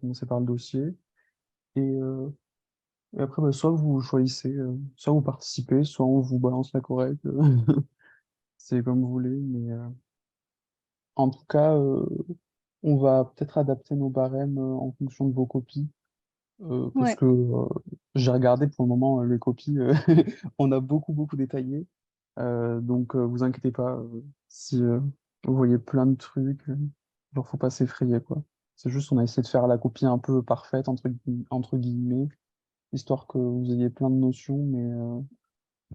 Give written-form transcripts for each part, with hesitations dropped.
commencer par le dossier. Et après, bah, soit vous choisissez, soit vous participez, soit on vous balance la correcte. C'est comme vous voulez. Mais en tout cas, on va peut-être adapter nos barèmes en fonction de vos copies. Parce Ouais, que j'ai regardé pour le moment les copies, on a beaucoup, beaucoup détaillé. Donc vous inquiétez pas si vous voyez plein de trucs, genre faut pas s'effrayer quoi. C'est juste on a essayé de faire la copie un peu parfaite entre guillemets, histoire que vous ayez plein de notions, mais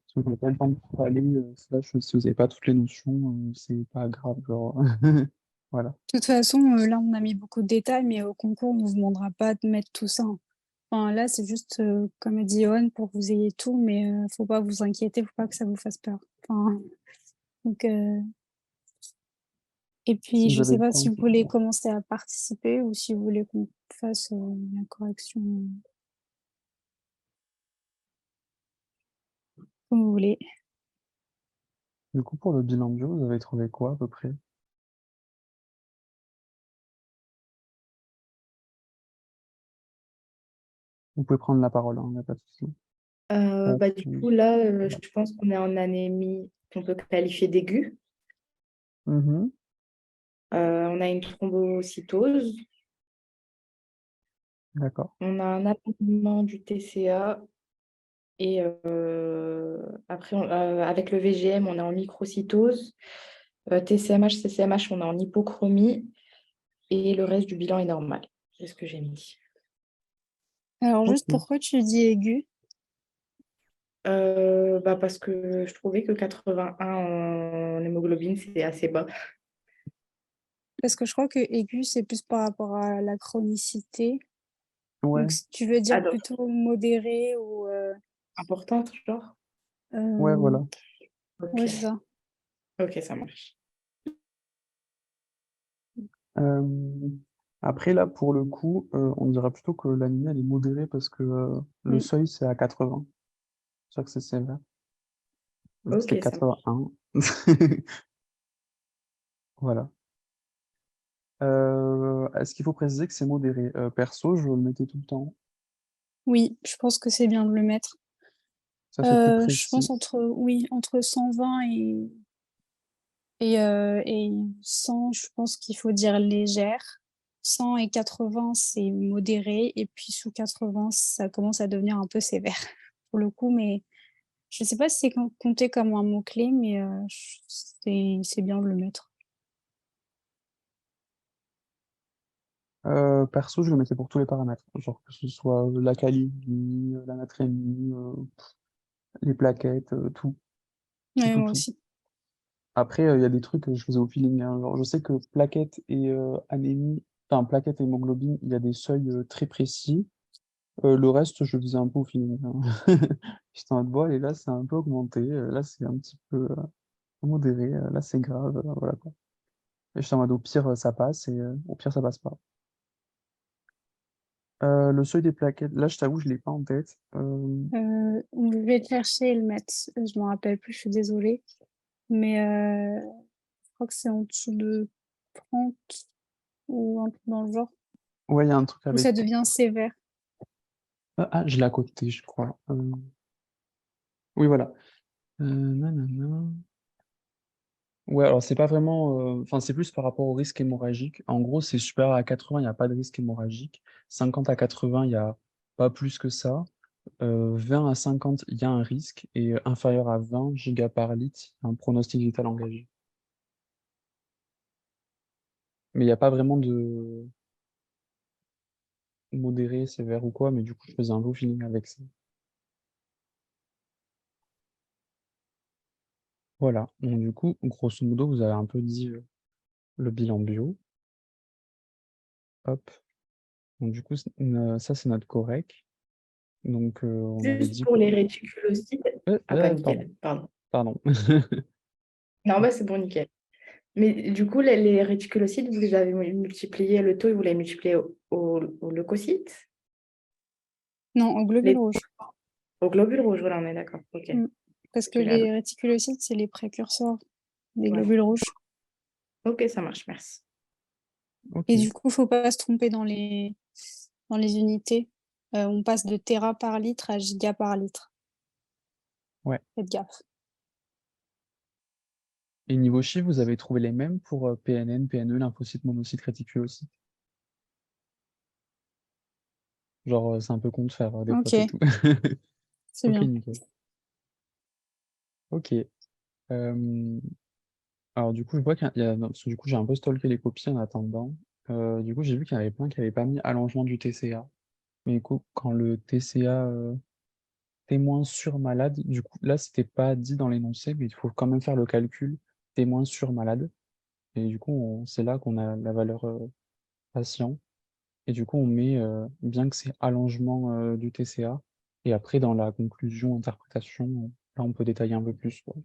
si vous n'avez pas le temps de tout aller, slash si vous n'avez pas toutes les notions, c'est pas grave, genre voilà. de toute façon, là, on a mis beaucoup de détails, mais au concours, on vous demandera pas de mettre tout ça, hein. Enfin, là, c'est juste, comme a dit Johan, pour que vous ayez tout, mais faut pas vous inquiéter, faut pas que ça vous fasse peur. Enfin, donc et puis, Si vous je avez sais le pas temps, si vous c'est voulez bon. commencer à participer ou si vous voulez qu'on fasse, la correction, comme vous voulez. Du coup, pour le bilan bio, vous avez trouvé quoi à peu près? Vous pouvez prendre la parole, hein, y a pas de souci. Hop, Du coup, là, je pense qu'on est en anémie qu'on peut qualifier d'aiguë. mhm, On a une thrombocytose, d'accord. on a un appauvrissement du TCA et après, avec le VGM, on est en microcytose. TCMH, CCMH, on est en hypochromie et le reste du bilan est normal. C'est ce que j'ai mis. Alors juste, Ok. pourquoi tu dis aigu? Parce que je trouvais que 81 en hémoglobine, c'est assez bas. Parce que je crois que aigu, c'est plus par rapport à la chronicité. Donc Ouais, si tu veux dire Alors, plutôt modéré ou importante, genre? ouais, euh, voilà. Ok, ouais, c'est ça. ok, ça marche. Euh, Après, là, pour le coup, on dirait plutôt que l'anémie, elle est modérée parce que le Mm. seuil, c'est à 80. C'est sûr que c'est sévère. Ok, C'était ça marche. 81. Voilà. Est-ce qu'il faut préciser que c'est modéré? Perso, je le mettais tout le temps. Oui, je pense que c'est bien de le mettre. Ça fait plus Je pense précis. entre oui, entre 120 et 100, je pense qu'il faut dire légère. 100 et 80, c'est modéré et puis sous 80, ça commence à devenir un peu sévère pour le coup, mais je sais pas si c'est compté comme un mot-clé, mais c'est bien de le mettre. Perso, je le mettais pour tous les paramètres. Genre que ce soit la kaliémie, la natrémie, les plaquettes, tout, tout, Ouais, tout, moi tout. aussi. Après, il y a des trucs que je faisais au feeling, hein. Genre, je sais que plaquettes et anémie, enfin plaquettes et hémoglobine, il y a des seuils très précis. Le reste, je faisais un peu au feeling, hein. J'étais en mode, bon, et là, c'est un peu augmenté. Là, c'est un petit peu modéré. Là, c'est grave. Voilà, quoi. Et j'étais en mode, au pire, ça passe. Et au pire, ça passe pas. Le seuil des plaquettes, là, je t'avoue, je l'ai pas en tête. Je vais le chercher et le mettre. Je m'en rappelle plus, je suis désolée, mais je crois que c'est en dessous de 30 ou un truc dans le genre, Ouais, il y a un truc où avec. ça devient sévère. Je l'ai à côté, je crois. Oui, voilà. Nanana. Ouais, alors c'est pas vraiment. Enfin, c'est plus par rapport au risque hémorragique. En gros, c'est supérieur à 80, il n'y a pas de risque hémorragique. 50 à 80, il n'y a pas plus que ça. 20 à 50, il y a un risque. Et inférieur à 20 gigas par litre, il y a un pronostic vital engagé. Mais il n'y a pas vraiment de modéré, sévère ou quoi. Mais du coup, je faisais un low feeling avec ça. Voilà. Donc, du coup, grosso modo, vous avez un peu dit le bilan bio. Hop. Donc, du coup, ça, c'est notre correct. Donc, on avait Juste dit. pour les réticulocytes. Ah, pas Pardon. nickel, pardon. Pardon. Non, c'est bon, nickel. Mais du coup, les réticulocytes, vous les avez multiplié le taux et vous l'avez multiplié au leucocyte? Non, au globule Les, rouge. au globule rouge, voilà, on est d'accord. Ok. Mm. Parce que Je l'ai les annoté. réticulocytes, c'est les précurseurs des Ouais. globules rouges. Ok, ça marche, merci. Ok. Et du coup, faut pas se tromper dans les dans les unités. On passe de téra par litre à giga par litre. Ouais. Faites gaffe. Et niveau chiffres, vous avez trouvé les mêmes pour PNN, PNE, lymphocytes, monocytes, réticulocytes? Genre, c'est un peu con de faire des Ok, fautes et tout. c'est Ok, bien. nickel. Ok. Alors, du coup, je vois qu'il y a, non, parce que du coup, j'ai un peu stalké les copies en attendant. Du coup, j'ai vu qu'il y en avait plein qui n'avaient pas mis allongement du TCA. Mais du coup, quand le TCA témoin sur malade, du coup, là, c'était pas dit dans l'énoncé, mais il faut quand même faire le calcul témoin sur malade. Et du coup, c'est là qu'on a la valeur patient. Et du coup, on met bien que c'est allongement du TCA. Et après, dans la conclusion, interprétation, là, on peut détailler un peu plus, quoi.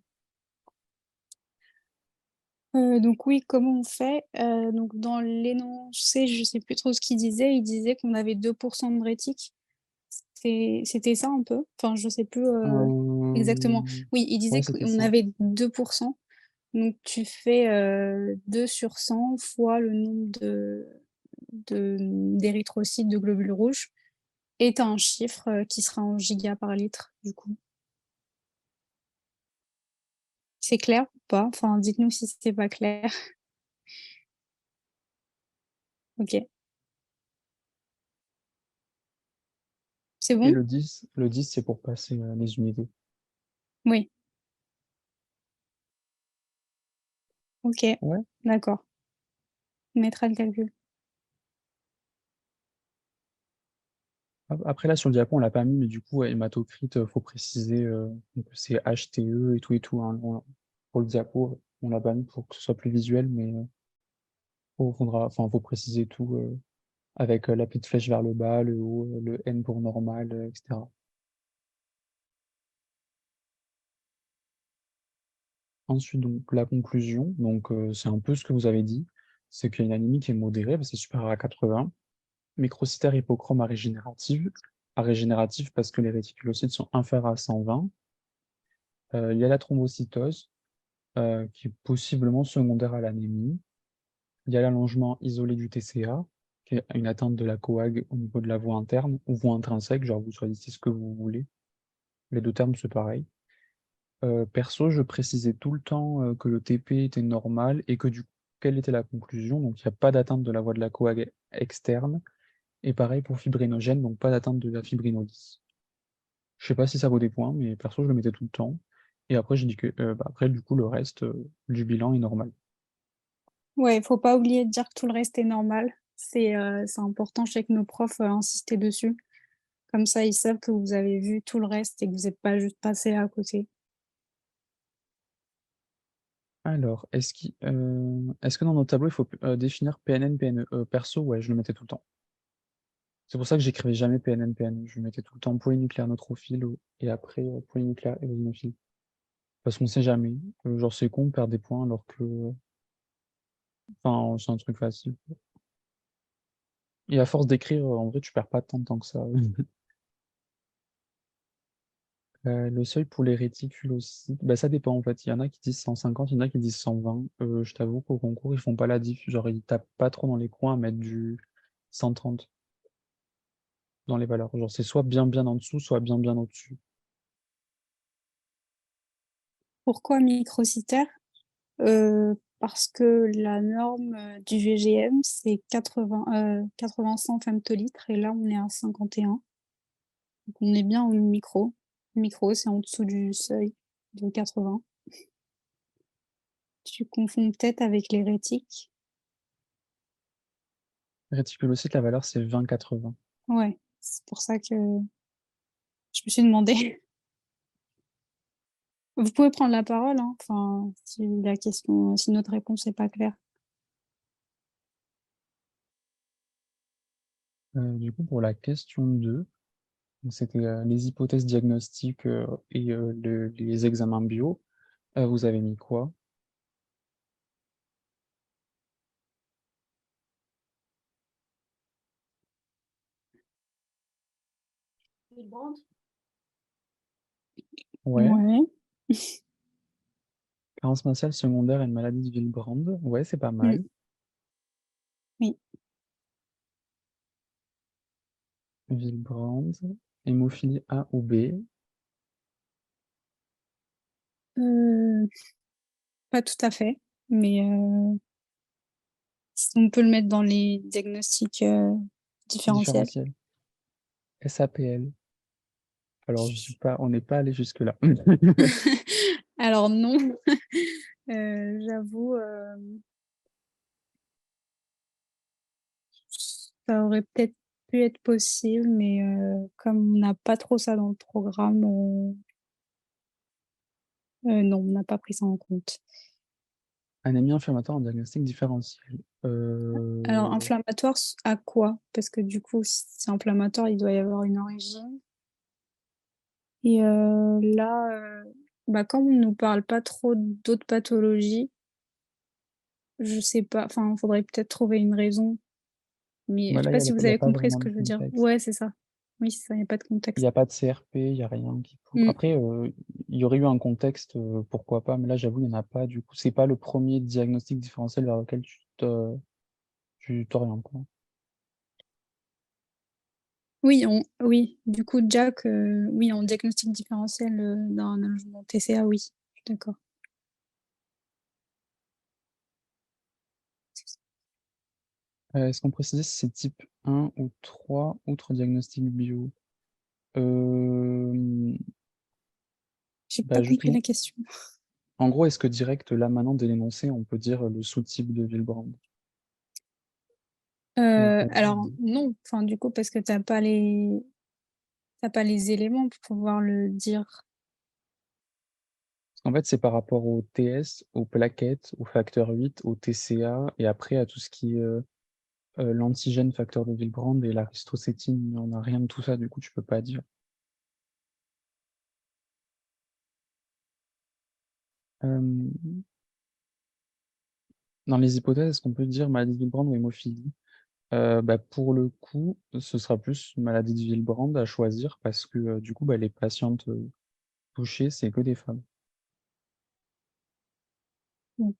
Donc oui, comment on fait? Donc dans l'énoncé, je sais plus trop ce qu'il disait. Il disait qu'on avait 2 de rétic. C'était ça un peu? Enfin, je sais plus, exactement. Euh, Oui, il Ouais, disait c'était qu'on ça. avait 2. Donc tu fais, 2 sur 100 fois le nombre d'érythrocytes, de globules rouges et tu as un chiffre, qui sera en giga par litre, du coup. C'est clair ou pas? Enfin, dites-nous si c'était pas clair. OK. C'est Et bon? le dix c'est pour passer les unités. Oui. OK. Ouais. D'accord. On mettra le calcul. Après, là, sur le diapo, on l'a pas mis, mais du coup, ouais, hématocrite, faut préciser donc c'est HTE et tout, hein. Pour le diapo, on l'a pas mis pour que ce soit plus visuel, mais faut préciser tout avec la petite flèche vers le bas, le haut, le N pour normal, etc. Ensuite, donc, la conclusion, donc c'est un peu ce que vous avez dit, c'est qu'il y a une anémie qui est modérée, c'est supérieur à 80, microcytaire hypochrome à régénératif parce que les réticulocytes sont inférieurs à 120. Il y a la thrombocytose, qui est possiblement secondaire à l'anémie. Il y a l'allongement isolé du TCA, qui est une atteinte de la coag au niveau de la voie interne ou voie intrinsèque, genre vous choisissez ce que vous voulez. Les deux termes, c'est pareil. Perso, je précisais tout le temps que le TP était normal et que du coup, quelle était la conclusion? Donc, il n'y a pas d'atteinte de la voie de la coag externe. Et pareil pour fibrinogène, donc pas d'atteinte de la fibrinolyse. Je sais pas si ça vaut des points, mais perso, je le mettais tout le temps. Et après, j'ai dit que, après, du coup, le reste du bilan est normal. Ouais, faut pas oublier de dire que tout le reste est normal. C'est important, je sais que nos profs, insistaient dessus. Comme ça, ils savent que vous avez vu tout le reste et que vous êtes pas juste passé à côté. Alors, est-ce que dans notre tableau, il faut définir PNN, PNE? Perso, ouais, je le mettais tout le temps. C'est pour ça que j'écrivais jamais PNN, PNE. Je mettais tout le temps polynucléaire neutrophile et après polynucléaire éosinophile. Parce qu'on sait jamais. Genre, c'est con de perdre des points alors que, enfin, c'est un truc facile. Et à force d'écrire, en vrai, tu perds pas tant de temps que ça. Le seuil pour les réticulocytes, bah, ça dépend en fait. Il y en a qui disent 150, il y en a qui disent 120. Je t'avoue qu'au concours, ils font pas la diff. Genre, ils tapent pas trop dans les coins à mettre du 130 dans les valeurs. Genre, c'est soit bien bien en dessous, soit bien bien au-dessus. Pourquoi microcytaire? Parce que la norme, du VGM, c'est 80-100 femtolitres et là, on est à 51. Donc on est bien au micro. Micro, c'est en dessous du seuil de 80. Tu confonds peut-être avec les rétiques? Réticulocyte, la valeur, c'est 20-80. Ouais, c'est pour ça que je me suis demandé. Vous pouvez prendre la parole, hein, enfin, si notre réponse n'est pas claire. Du coup, pour la question 2, donc c'était les hypothèses diagnostiques et les examens bio. Vous avez mis quoi? Ouais. Ouais. Carence faciale secondaire et une maladie de Willebrand. Ouais, c'est pas Mmh. mal. Oui. Willebrand, hémophilie A ou B. Pas tout à fait, mais on peut le mettre dans les diagnostics différentiels. Différentiel. SAPL. Alors, on n'est pas allé jusque-là. Alors non, j'avoue, ça aurait peut-être pu être possible, mais comme on n'a pas trop ça dans le programme, non, on n'a pas pris ça en compte. Anémie inflammatoire en diagnostic différentiel. Alors inflammatoire à quoi? Parce que du coup, si c'est inflammatoire, il doit y avoir une origine. Et là, bah, comme on nous parle pas trop d'autres pathologies, je sais pas, enfin, il faudrait peut-être trouver une raison, mais je sais Voilà, pas si il vous n'y a avez pas compris ce vraiment de que je veux dire. contexte. Ouais, c'est ça. Oui, c'est ça, il y a pas de Il n'y contexte. a pas de CRP, il n'y a rien qui prouve. Mmh. Après, il y aurait eu un contexte, pourquoi pas, mais là, j'avoue, il n'y en a pas. Du coup, c'est pas le premier diagnostic différentiel vers lequel tu t'orientes, quoi. Oui, du coup, Jack, oui, en diagnostic différentiel, d'un allongement TCA, oui, je suis d'accord. Est-ce qu'on précisait si c'est type 1 ou 3, outre diagnostic bio? Euh, J'ai pas Bah compris justement, la question. en gros, est-ce que direct, là, maintenant, dès l'énoncé, on peut dire le sous-type de Willebrand? Donc, Alors non, enfin, du coup, parce que t'as pas les éléments pour pouvoir le dire. en fait, c'est par rapport au TS, aux plaquettes, au facteur 8, au TCA, et après à tout ce qui est l'antigène facteur de Willebrand et l'aristocétine. On n'a rien de tout ça, du coup, tu peux pas dire. Euh, Dans les hypothèses, est-ce qu'on peut dire maladie de Willebrand ou hémophilie? Bah, pour le coup, ce sera plus maladie de Willebrand à choisir parce que du coup, bah, les patientes touchées, c'est que des femmes. Mmh,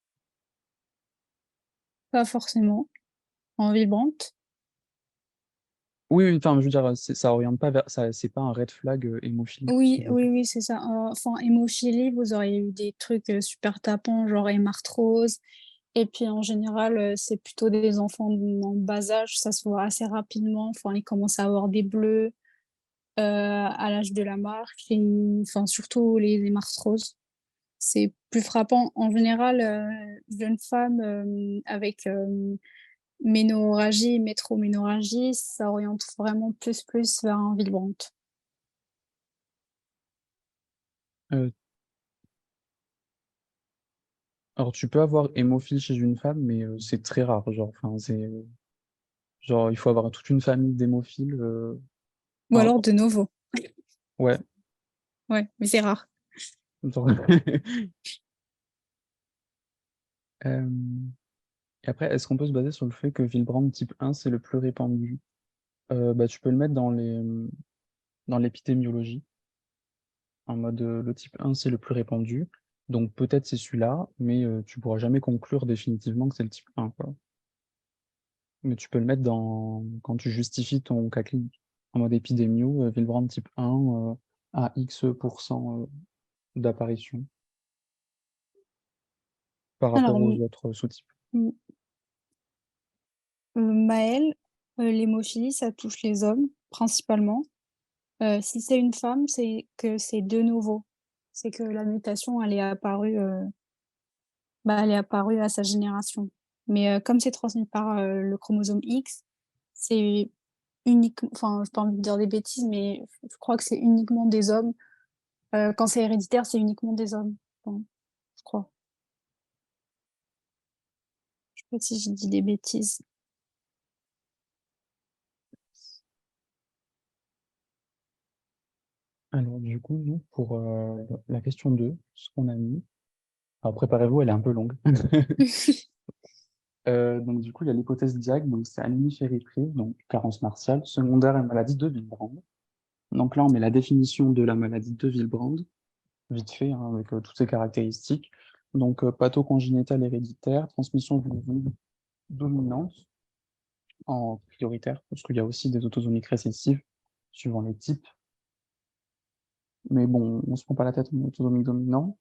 pas forcément. En vibrante? Oui, oui, enfin, je veux dire, ça oriente pas vers ça, c'est pas un red flag hémophilie, ce que Oui, je veux oui, dire. oui, c'est ça. Enfin, hémophilie, vous auriez eu des trucs, super tapants, genre hémarthrose et puis en général, c'est plutôt des enfants en bas âge, ça se voit assez rapidement. Enfin, ils commencent à avoir des bleus, à l'âge de la marche et enfin, surtout les hémarthroses. C'est plus frappant. En général, jeunes femmes, avec, ménorrhagie, métroménorrhagie, ça oriente vraiment plus vers un Willebrand. Euh, alors, tu peux avoir hémophilie chez une femme, mais c'est très rare. Genre, enfin, genre, il faut avoir toute une famille d'hémophiles. Ou Enfin, alors de novo. ouais. Ouais, mais c'est rare. Genre- Euh, et après, est-ce qu'on peut se baser sur le fait que Willebrand type 1, c'est le plus répandu? Bah, tu peux le mettre dans l'épidémiologie, en mode le type 1, c'est le plus répandu. Donc peut-être c'est celui-là, mais tu pourras jamais conclure définitivement que c'est le type 1, quoi. Mais tu peux le mettre quand tu justifies ton cas clinique. En mode épidémio, Willebrand type 1 à X% d'apparition par rapport Alors, aux autres sous-types. mmh, Maëlle, l'hémophilie, ça touche les hommes principalement. Si c'est une femme, c'est que c'est de nouveau. C'est que la mutation, elle est apparue, bah, elle est apparue à sa génération. Mais, comme c'est transmis par, le chromosome X, c'est enfin, j'ai pas envie de dire des bêtises, mais je crois que c'est uniquement des hommes. Quand c'est héréditaire, c'est uniquement des hommes. Enfin, je crois. Je sais pas si j'ai dit des bêtises. Alors du coup, nous, pour la question 2, ce qu'on a mis, alors préparez-vous, elle est un peu longue. Donc du coup, il y a l'hypothèse diag, donc c'est anémie ferriprive, donc carence martiale, secondaire et maladie de Willebrand. Donc là, on met la définition de la maladie de Willebrand, vite fait, hein, avec toutes ses caractéristiques. Donc pathocongénitale héréditaire, transmission dominante en prioritaire, parce qu'il y a aussi des autosomiques récessives, suivant les types. Mais bon, on se prend pas la tête, on est autosomique dominant.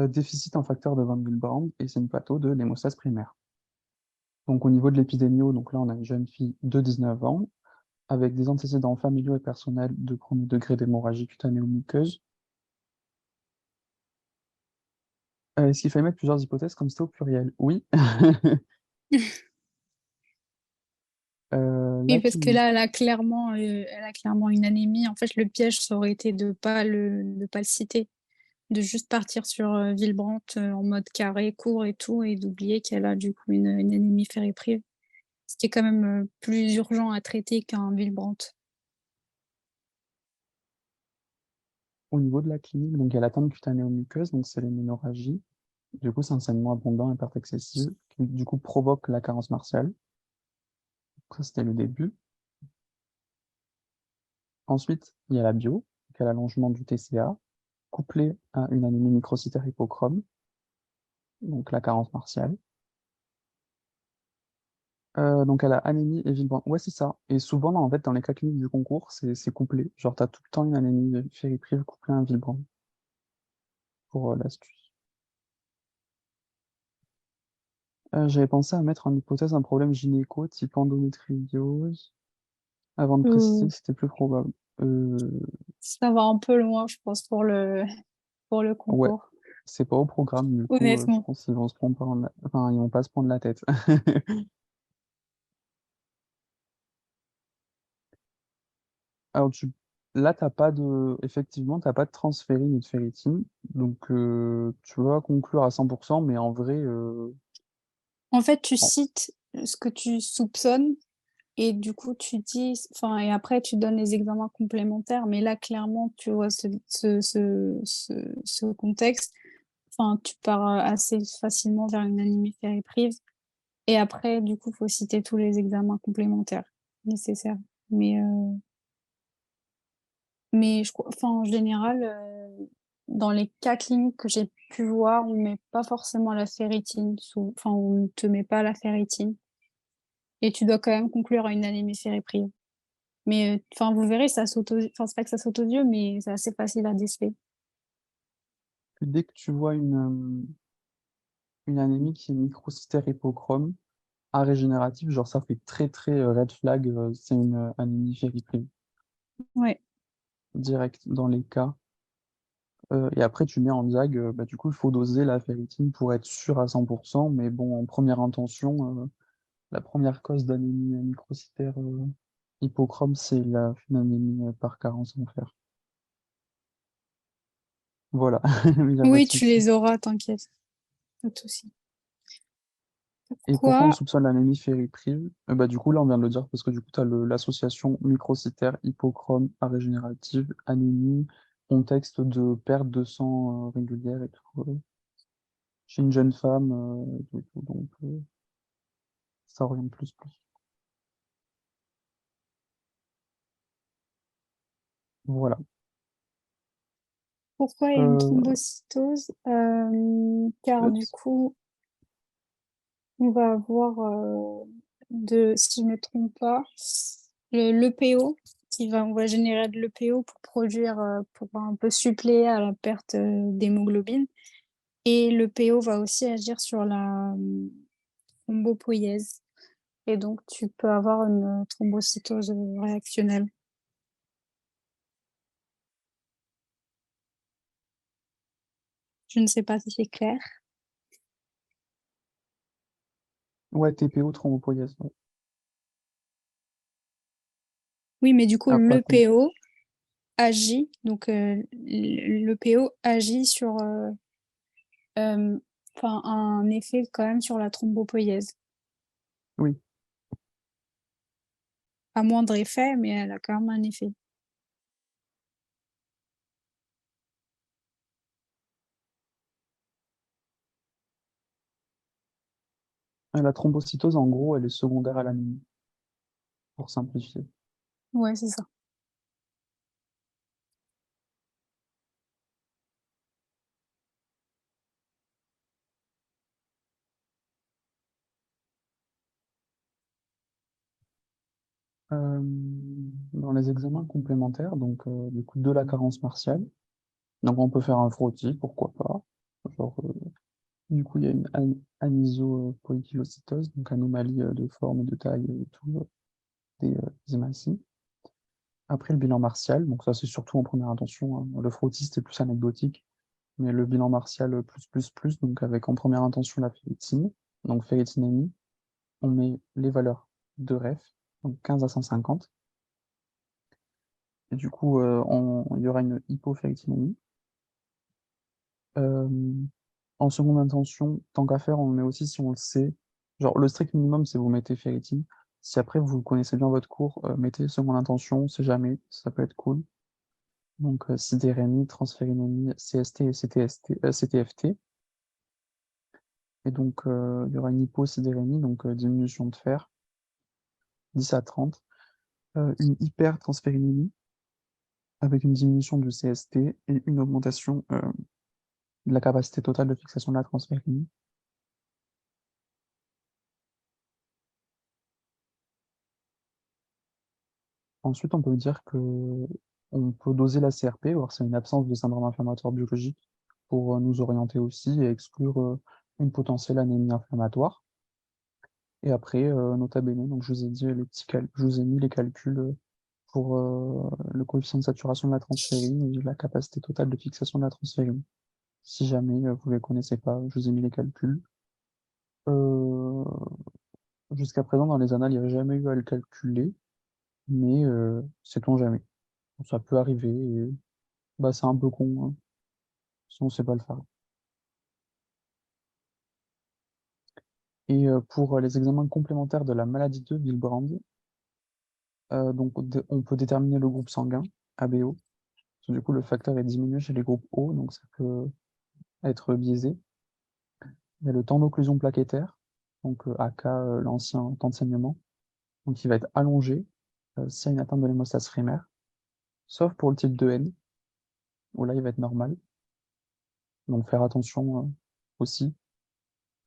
Déficit en facteur de Van Willebrand, et c'est une patho de l'hémostase primaire. Donc au niveau de l'épidémio, donc là on a une jeune fille de 19 ans, avec des antécédents familiaux et personnels de premier degré d'hémorragie cutanée ou muqueuse. Est-ce qu'il fallait mettre plusieurs hypothèses comme c'était au pluriel? Oui. Oui, La parce que clinique. là, elle a clairement une anémie. En fait, le piège, ça aurait été de pas le citer, de juste partir sur Villebrandt en mode carré, court et tout, et d'oublier qu'elle a du coup une anémie fériprive. Ce qui est quand même plus urgent à traiter qu'un Villebrandt. Au niveau de la clinique, donc il y a l'atteinte cutanéo-muqueuse, donc c'est l'héménorragie. Du coup, c'est un saignement abondant et perte excessive, qui du coup provoque la carence martiale. Donc, ça, c'était le début. Ensuite, il y a la bio, donc il y a l'allongement du TCA, couplé à une anémie microcytaire hypochrome, donc la carence martiale. Donc elle a anémie et Villebrand. Ouais, c'est ça. Et souvent, là, en fait, dans les cas cliniques du concours, c'est couplé. Genre, t'as tout le temps une anémie fériprive couplée à un Villebrand, pour l'astuce. J'avais pensé à mettre en hypothèse un problème gynéco type endométriose, avant de préciser Euh, que c'était plus probable. Euh, Ça va un peu loin, je pense, pour le ouais, concours, c'est pas au programme, du coup, je honnêtement. pense qu'ils vont se prendre enfin, ils vont pas se prendre la tête. Alors, là, effectivement, t'as pas de transférine ni de ferritine, donc tu vas conclure à 100%, mais en vrai, En fait, tu en- cites ce que tu soupçonnes et du coup, tu dis, enfin, et après, tu donnes les examens complémentaires. Mais là, clairement, tu vois ce contexte. Enfin, tu pars assez facilement vers une anémie fériprive. Et après, du coup, faut citer tous les examens complémentaires nécessaires. Mais, euh, mais enfin, en général, dans les cas cliniques que j'ai pu voir, on met pas forcément la ferritine enfin, on ne te met pas la ferritine. Et tu dois quand même conclure à une anémie fériprive. Mais enfin, vous verrez, ça saute enfin, c'est pas que ça saute aux yeux, mais c'est assez facile à déceler. dès que tu vois une anémie qui est microcytaire hypochrome, A régénératif, genre ça fait très très red flag, c'est une anémie fériprive, Ouais. direct dans les cas. Et après, tu mets en diag, bah, du coup, il faut doser la ferritine pour être sûr à 100%, mais bon, en première intention, la première cause d'anémie microcytaire hypochrome, c'est une anémie par carence en fer. Voilà, il n'y a pas de Oui, tu souci. les auras, t'inquiète. Pas de souci. Et pourquoi on Pourquoi? soupçonne l'anémie fériprive? Bah, du coup, là, on vient de le dire, parce que du coup, tu as l'association microcytaire hypochrome à régénérative, anémie, contexte de perte de sang régulière et tout. Chez une jeune femme, et tout, donc ça oriente plus. Voilà. Pourquoi il y a une Euh, thrombocytose? Car du peut- coup, on va avoir, si je ne me trompe pas, l'EPO, on va générer de l'EPO pour produire, pour un peu suppléer à la perte d'hémoglobine. Et l'EPO va aussi agir sur la thrombopoïèse. Et donc, tu peux avoir une thrombocytose réactionnelle. Je ne sais pas si c'est clair. ouais, TPO, thrombopoïèse. Ouais. Oui, mais du coup, Ah, pas compris. l'EPO agit, donc l'EPO agit sur enfin, un effet quand même sur la thrombopoïèse. Oui. À moindre effet, mais elle a quand même un effet. La thrombocytose, en gros, elle est secondaire à l'anémie, pour simplifier. Ouais, c'est ça. Euh, dans les examens complémentaires, donc du coup de la carence martiale, donc on peut faire un frottis, pourquoi pas. Genre, du coup, il y a une anisopoikilocytose, donc anomalie de forme et de taille et tout des hématies. Après le bilan martial, donc ça c'est surtout en première intention, hein. Le frottis c'était plus anecdotique, mais le bilan martial donc avec en première intention la ferritine, donc ferritinémie, on met les valeurs de REF, donc 15 à 150, et du coup il y aura une hypoferritinémie. Euh, En seconde intention, tant qu'à faire, on le met aussi si on le sait. Genre, le strict minimum, c'est vous mettez ferritine. Si après vous connaissez bien votre cours, mettez seconde intention, c'est jamais, ça peut être cool. Donc, sidérémie, transférinémie, CST et CTFT. Et donc, il y aura une hyposidérémie, donc diminution de fer, 10 à 30. Une hypertransférinémie, avec une diminution du CST et une augmentation de la capacité totale de fixation de la transférémie. Ensuite, on peut dire que on peut doser la CRP, voir s'il y a une absence de syndrome inflammatoire biologique pour nous orienter aussi et exclure une potentielle anémie inflammatoire. Et après, nota bene, donc je vous ai dit je vous ai mis les calculs pour le coefficient de saturation de la transférine et la capacité totale de fixation de la transférine. Si jamais vous ne les connaissez pas, je vous ai mis les calculs. Euh, Jusqu'à présent, dans les annales, il n'y a jamais eu à le calculer, mais sait-on jamais. Ça peut arriver et bah, c'est un peu con, hein, si on ne sait pas le faire. Et pour les examens complémentaires de la maladie de Willebrand, on peut déterminer le groupe sanguin, ABO. Parce que du coup, le facteur est diminué chez les groupes O, donc ça peut être biaisé. Il y a le temps d'occlusion plaquettaire, donc AK, l'ancien temps de saignement, donc il va être allongé s'il y a une atteinte de l'hémostase primaire, sauf pour le type 2N, où là il va être normal. Donc faire attention aussi.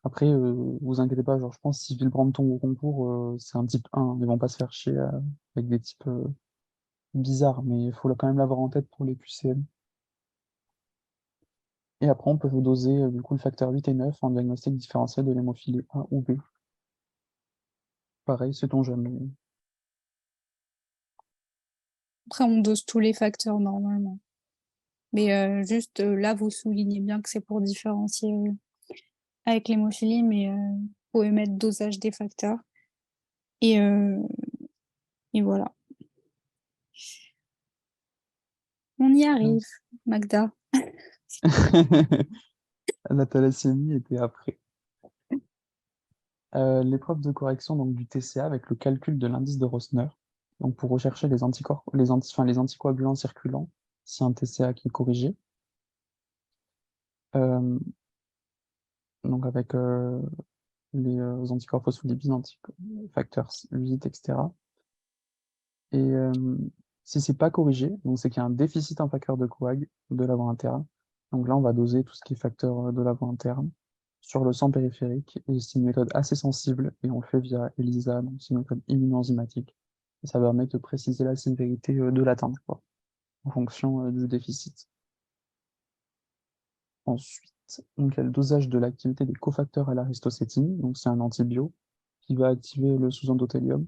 Après, vous inquiétez pas, genre je pense que si Villebrand tombe au concours, c'est un type 1, ils vont pas se faire chier avec des types bizarres, mais il faut quand même l'avoir en tête pour les QCM. Et après, on peut vous doser du coup le facteur 8 et 9 en diagnostic différentiel de l'hémophilie A ou B. Pareil, sait-on jamais. Après, on dose tous les facteurs normalement. Mais juste là, vous soulignez bien que c'est pour différencier avec l'hémophilie, mais vous pouvez mettre dosage des facteurs. Et, euh, et voilà. On y arrive, Magda. La thalassémie était après. L'épreuve de correction donc, du TCA avec le calcul de l'indice de Rosner, donc pour rechercher les anticorps, les anticoagulants circulants, si un TCA qui est corrigé. Euh, donc avec les anticorps phospholipides, facteurs 8, etc. Et si c'est pas corrigé, donc c'est qu'il y a un déficit en facteur de coag de l'avant interne. Donc là, on va doser tout ce qui est facteur de l'avant interne sur le sang périphérique. Et c'est une méthode assez sensible et on le fait via ELISA, donc c'est une méthode immunoenzymatique. Et ça permet de préciser la sévérité de l'atteinte, quoi, en fonction du déficit. Ensuite, donc, il y a le dosage de l'activité des cofacteurs à l'aristocétine, donc c'est un antibio qui va activer le sous-endothélium.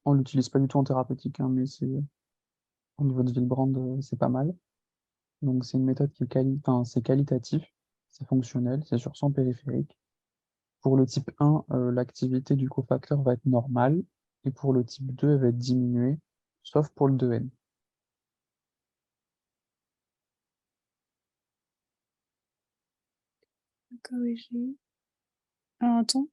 On l'utilise pas du tout en thérapeutique, hein, mais c'est au niveau de Willebrand, c'est pas mal. Donc c'est une méthode qui est c'est qualitatif, c'est fonctionnel, c'est sur sang périphérique. Pour le type 1, l'activité du cofacteur va être normale, et pour le type 2, elle va être diminuée, sauf pour le 2N. Corriger. Alors, attends.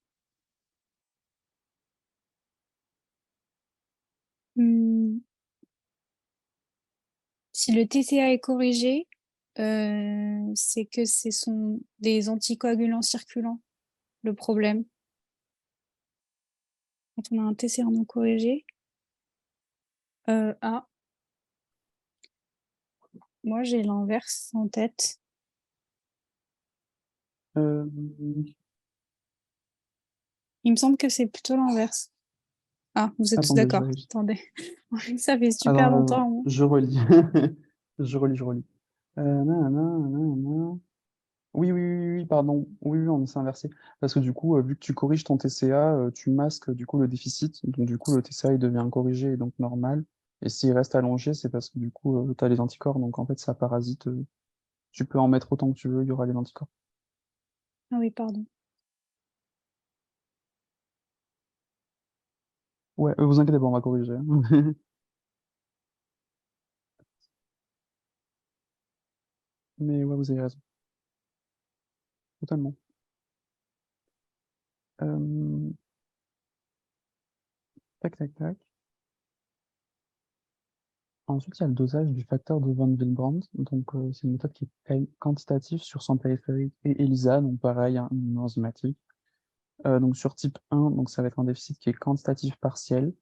Si le TCA est corrigé, c'est que ce sont des anticoagulants circulants, le problème. Quand on a un TCA non corrigé. Ah, moi j'ai l'inverse en tête. Euh, Il me semble que c'est plutôt l'inverse. Ah, vous êtes tous Attendez, je d'accord. vérifie. Attendez. Ça fait super Alors, longtemps, hein. je relis. Je relis. Nanana, nanana. Oui, oui, oui, oui, pardon. Oui, oui, on s'est inversé. Parce que du coup, vu que tu corriges ton TCA, tu masques du coup le déficit. Donc du coup, le TCA il devient corrigé et donc normal. Et s'il reste allongé, c'est parce que du coup, tu as les anticorps. Donc en fait, ça parasite. Tu peux en mettre autant que tu veux, il y aura les anticorps. Ah oui, pardon. Ouais, vous inquiétez pas, on va corriger, hein. Mais ouais, vous avez raison. Totalement. Euh, tac, tac, tac. Ensuite, il y a le dosage du facteur de Von Willebrand. Donc, c'est une méthode qui est quantitative sur son périphérique et ELISA, donc pareil, hein, une enzymatique. Donc, sur type 1, donc ça va être un déficit qui est quantitatif partiel.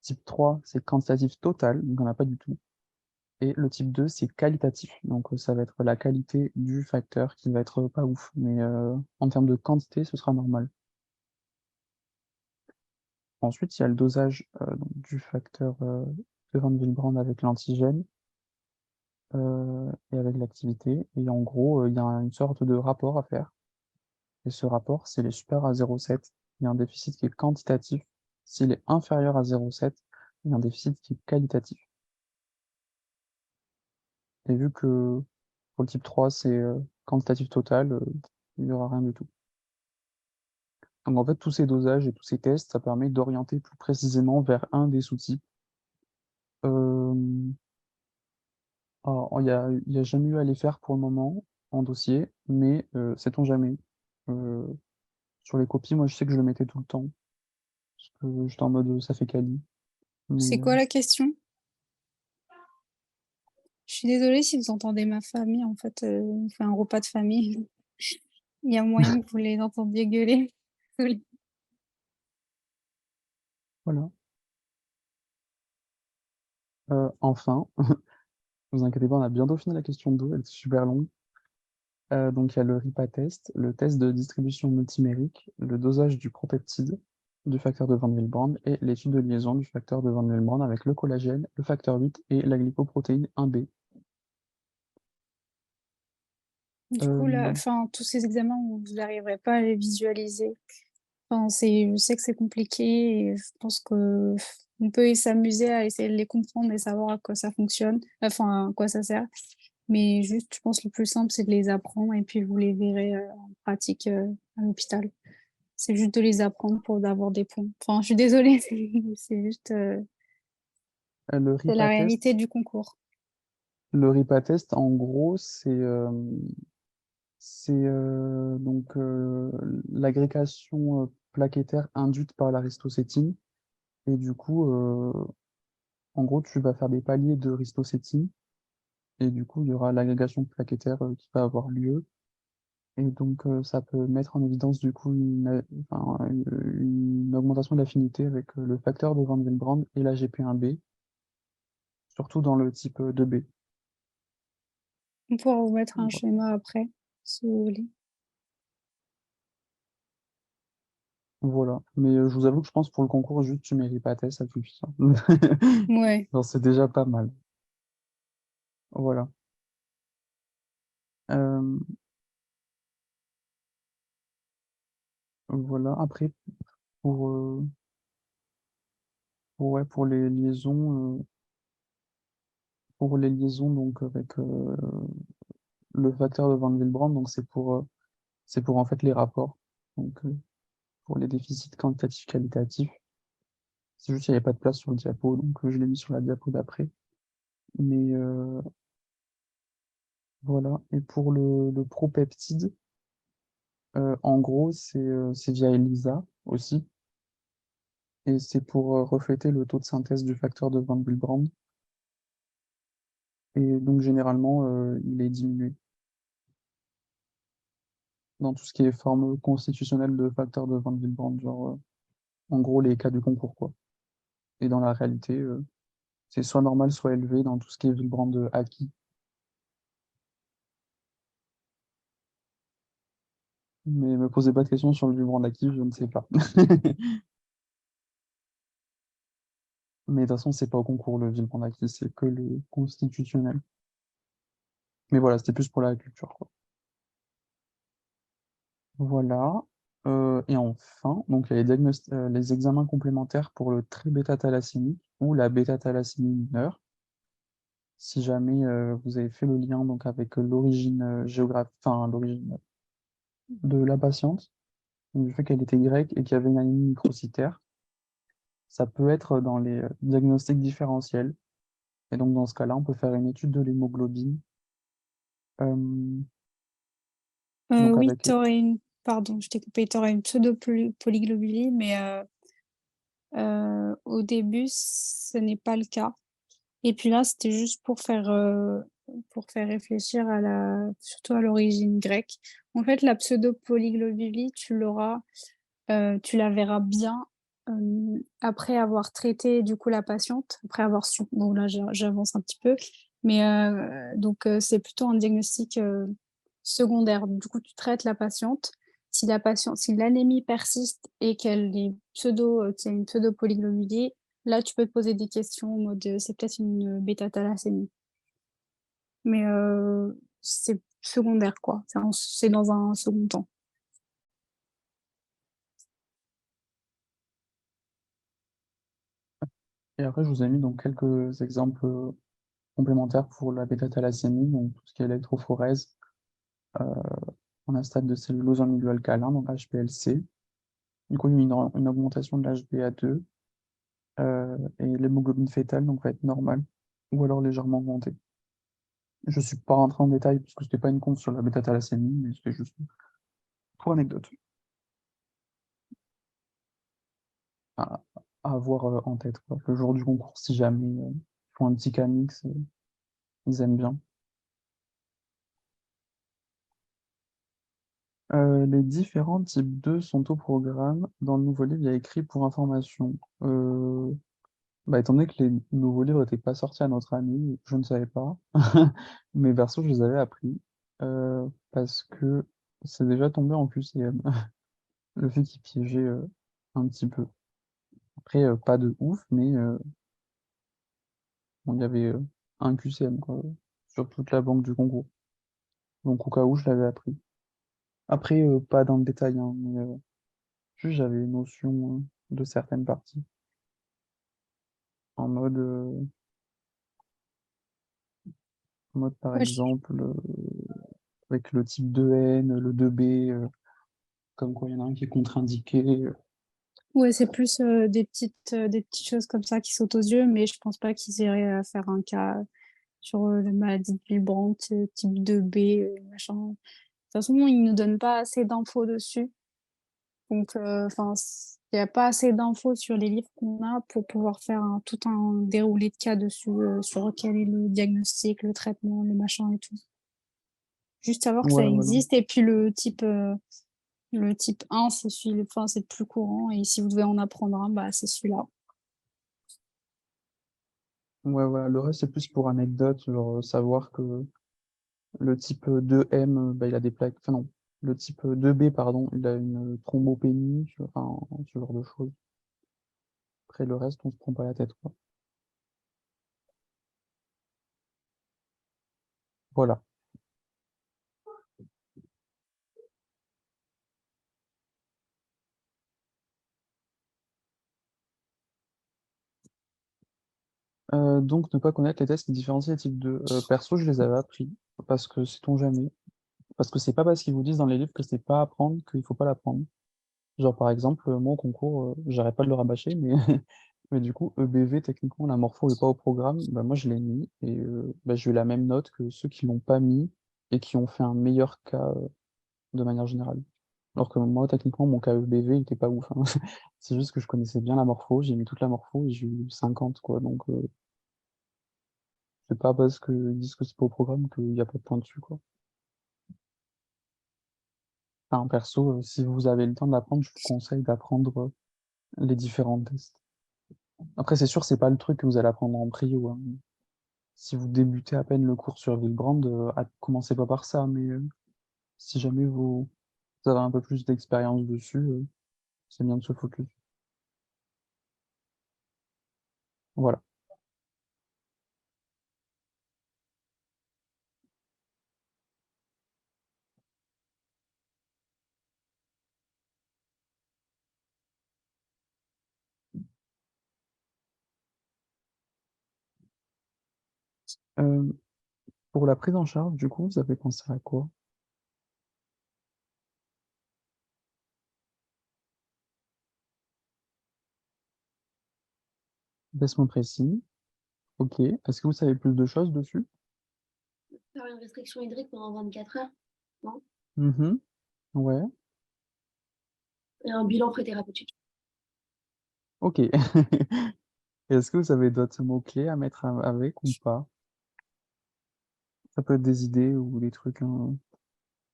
Type 3, c'est quantitatif total, donc on n'a pas du tout. Et le type 2, c'est qualitatif. Donc, ça va être la qualité du facteur qui va être pas ouf. Mais en termes de quantité, ce sera normal. Ensuite, il y a le dosage donc, du facteur de Von Willebrand avec l'antigène. Et avec l'activité. Et en gros, il y a une sorte de rapport à faire. Et ce rapport, s'il est supérieur à 0,7, il y a un déficit qui est quantitatif. S'il est inférieur à 0,7, il y a un déficit qui est qualitatif. Et vu que pour le type 3, c'est quantitatif total, il n'y aura rien du tout. Donc en fait, tous ces dosages et tous ces tests, ça permet d'orienter plus précisément vers un des sous-types. Euh, alors, il y a jamais eu à les faire pour le moment en dossier, mais sait-on jamais. Euh, Sur les copies, moi, je sais que je le mettais tout le temps. Parce que j'étais en mode, ça fait quali. C'est Mais, quoi la question? Je suis désolée si vous entendez ma famille. En fait, on fait un repas de famille. Il y a moyen que vous les entendiez gueuler. Désolée. voilà. Enfin, vous inquiétez pas, on a bientôt fini la question 2, elle est super longue. Donc, il y a le RIPA test, le test de distribution multimérique, le dosage du propeptide, du facteur de Van Willebrand et l'étude de liaison du facteur de Van Willebrand avec le collagène, le facteur 8 et la glycoprotéine 1B. Du coup, là, Euh, enfin, tous ces examens, vous n'arriverez pas à les visualiser. Enfin, je sais que c'est compliqué et je pense que on peut s'amuser à essayer de les comprendre et savoir à quoi ça fonctionne, enfin, à quoi ça sert. Mais juste, je pense le plus simple, c'est de les apprendre et puis vous les verrez en pratique à l'hôpital. C'est juste de les apprendre pour avoir des points. Enfin, je suis désolée, c'est juste, le c'est la RIPA test, réalité du concours. en gros, c'est donc l'agrégation plaquettaire induite par l'aristocétine. Et du coup, en gros, tu vas faire des paliers de ristocétine. Et du coup, il y aura l'agrégation plaquettaire qui va avoir lieu. Et donc, ça peut mettre en évidence du coup enfin, une augmentation de l'affinité avec le facteur de Van Willebrand et la GP1B, surtout dans le type 2B. On pourra vous mettre un schéma après, si vous voulez. Voilà. Mais je vous avoue que je pense pour le concours, juste tu mets pas ça suffit, hein. Ouais. Genre, c'est déjà pas mal. Voilà. Euh, voilà. Après, pour, ouais, pour les liaisons donc avec le facteur de Van Willebrand, donc c'est pour en fait les rapports. Donc pour les déficits quantitatifs qualitatifs. C'est juste qu'il n'y avait pas de place sur le diapo, donc je l'ai mis sur la diapo d'après. Mais voilà. Et pour le propeptide, en gros, c'est via ELISA aussi. Et c'est pour refléter le taux de synthèse du facteur de Van Willebrand. Et donc généralement, il est diminué dans tout ce qui est forme constitutionnelle de facteur de Van Willebrand, genre en gros les cas du concours, quoi. Et dans la réalité, c'est soit normal, soit élevé dans tout ce qui est Willebrand acquis. Mais me posez pas de questions sur le Willebrand acquis, je ne sais pas. Mais de toute façon, c'est pas au concours le Villepin d'acquis, c'est que le constitutionnel. Mais voilà, c'était plus pour la culture, quoi. Voilà. Et enfin, donc il y a les examens complémentaires pour le tri-bêta-thalassémie ou la bêta-thalassémie mineure. Si jamais vous avez fait le lien donc avec l'origine géographique, enfin l'origine de la patiente, donc, du fait qu'elle était grecque et qu'il y avait une anémie microcytaire, ça peut être dans les diagnostics différentiels. Et donc dans ce cas-là, on peut faire une étude de l'hémoglobine. euh, donc Oui, avec t'aurais une... Pardon, je t'ai coupé. T'aurais une pseudo-polyglobulie, mais au début, ce n'est pas le cas. Et puis là, c'était juste pour faire réfléchir surtout à l'origine grecque. En fait, la pseudo-polyglobulie, tu la verras bien après avoir traité du coup la patiente, après avoir su. Bon, là, j'avance un petit peu, mais donc c'est plutôt un diagnostic secondaire. Du coup, tu traites la patiente. Si l'anémie persiste et qu'il y a une pseudo-polyglobulie, là, tu peux te poser des questions en mode c'est peut-être une bêta-thalassémie. Mais c'est secondaire, quoi. C'est dans un second temps. et après, je vous ai mis donc quelques exemples complémentaires pour la bêta-thalassémie, donc tout ce qui est électrophorèse en un stade de cellulose en milieu alcalin, donc HPLC. Du coup, il y a une augmentation de l'HbA2 et l'hémoglobine fétale donc va être normale ou alors légèrement augmentée. Je suis pas rentré en détail parce que c'était pas une conf sur la bêta-thalassémie, mais c'était juste pour anecdote à, à avoir en tête, quoi. Le jour du concours, si jamais ils font un petit camix, ils aiment bien. Les différents types 2 sont au programme. Dans le nouveau livre, il y a écrit pour information. Bah, étant donné que les nouveaux livres n'étaient pas sortis à notre année, je ne savais pas. Mais perso, je les avais appris parce que c'est déjà tombé en QCM. Le fait qu'ils piégeaient un petit peu. Après, pas de ouf, mais bon, il y avait un QCM quoi, sur toute la banque du concours. Donc au cas où, je l'avais appris. Après, pas dans le détail, hein, mais juste j'avais une notion de certaines parties. En mode, par Ouais, exemple, avec le type 2N, le 2B, comme quoi il y en a un qui est contre-indiqué. ouais, c'est plus des petites choses comme ça qui sautent aux yeux, mais je pense pas qu'ils iraient à faire un cas sur la maladie de Villebrandt, type 2B, machin. De toute façon, ils nous donnent pas assez d'infos dessus. Donc, enfin, il n'y a pas assez d'infos sur les livres qu'on a pour pouvoir faire tout un déroulé de cas dessus, sur quel est le diagnostic, le traitement, le machin et tout. Juste savoir que ça Ouais, voilà. existe. Et puis le type 1, enfin, c'est le plus courant. Et si vous devez en apprendre un, bah, c'est celui-là. Ouais, voilà. Le reste, c'est plus pour anecdote, genre savoir que le type 2M, bah, il a des plaques. Enfin non, le type 2B, pardon, il a une thrombopénie, enfin, ce genre de choses. Après, le reste, on se prend pas la tête, quoi. Voilà. Donc, ne pas connaître les tests qui différencient les types de perso, je les avais appris, parce que sait-on jamais. Parce que c'est pas parce qu'ils vous disent dans les livres que c'est pas à apprendre qu'il faut pas l'apprendre. Genre, par exemple, moi, au concours, j'arrête pas de le rabâcher, mais, mais du coup, EBV, techniquement, la morpho est pas au programme, bah, moi, je l'ai mis, et bah, j'ai eu la même note que ceux qui l'ont pas mis et qui ont fait un meilleur cas de manière générale. Alors que moi, techniquement, mon cas EBV, il était pas ouf, hein. C'est juste que je connaissais bien la morpho, j'ai mis toute la morpho et j'ai eu 50, quoi. Donc, c'est pas parce qu'ils disent que c'est pas au programme qu'il y a pas de point dessus, quoi. Enfin, perso, si vous avez le temps d'apprendre, je vous conseille d'apprendre les différents tests. Après, c'est sûr, c'est pas le truc que vous allez apprendre en prio, hein. Si vous débutez à peine le cours sur Villebrand, commencez pas par ça, mais si jamais vous avez un peu plus d'expérience dessus, c'est bien de se focus. Voilà. Euh, pour la prise en charge, du coup, vous avez pensé à quoi? Baissement précis. Ok. Est-ce que vous savez plus de choses dessus? Faire une restriction hydrique pendant 24 heures, non? Mhm. Ouais. Et un bilan pré-thérapeutique. Ok. Est-ce que vous avez d'autres mots-clés à mettre avec ou pas? Ça peut être des idées ou des trucs, hein.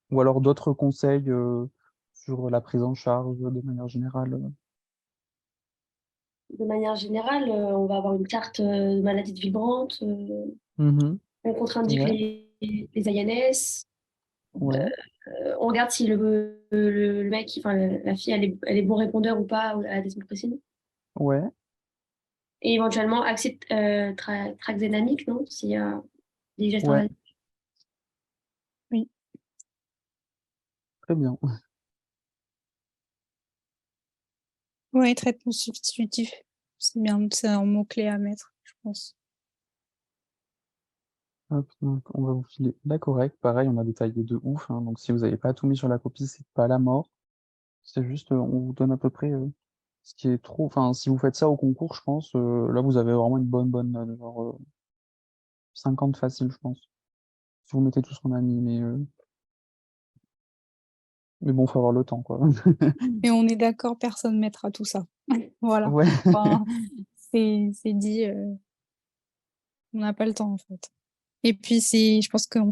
Ou alors d'autres conseils sur la prise en charge de manière générale. De manière générale, on va avoir une carte de maladies vibrantes, Mhm. on contre-indique Ouais, les INS, ouais, on regarde si le mec, enfin la fille, elle est bon répondeur ou pas à la desmopressin. ouais, Et éventuellement, accès traxénamique, non? S'il y a des gestes ouais, invasifs. Oui. très bien. Ouais, traitement substitutif. C'est bien, c'est un mot-clé à mettre, je pense. Hop, donc on va vous filer la correcte. Pareil, on a détaillé de ouf, hein, donc si vous n'avez pas tout mis sur la copie, c'est pas la mort. C'est juste, on vous donne à peu près ce qui est trop. Enfin, si vous faites ça au concours, je pense, là vous avez vraiment une bonne note, genre 50 facile, je pense. Si vous mettez tout ce qu'on a mis, mais bon, faut avoir le temps, quoi. Et on est d'accord, personne mettra tout ça. Voilà. Ouais. Enfin, c'est dit, on n'a pas le temps, en fait. Et puis, je pense qu'on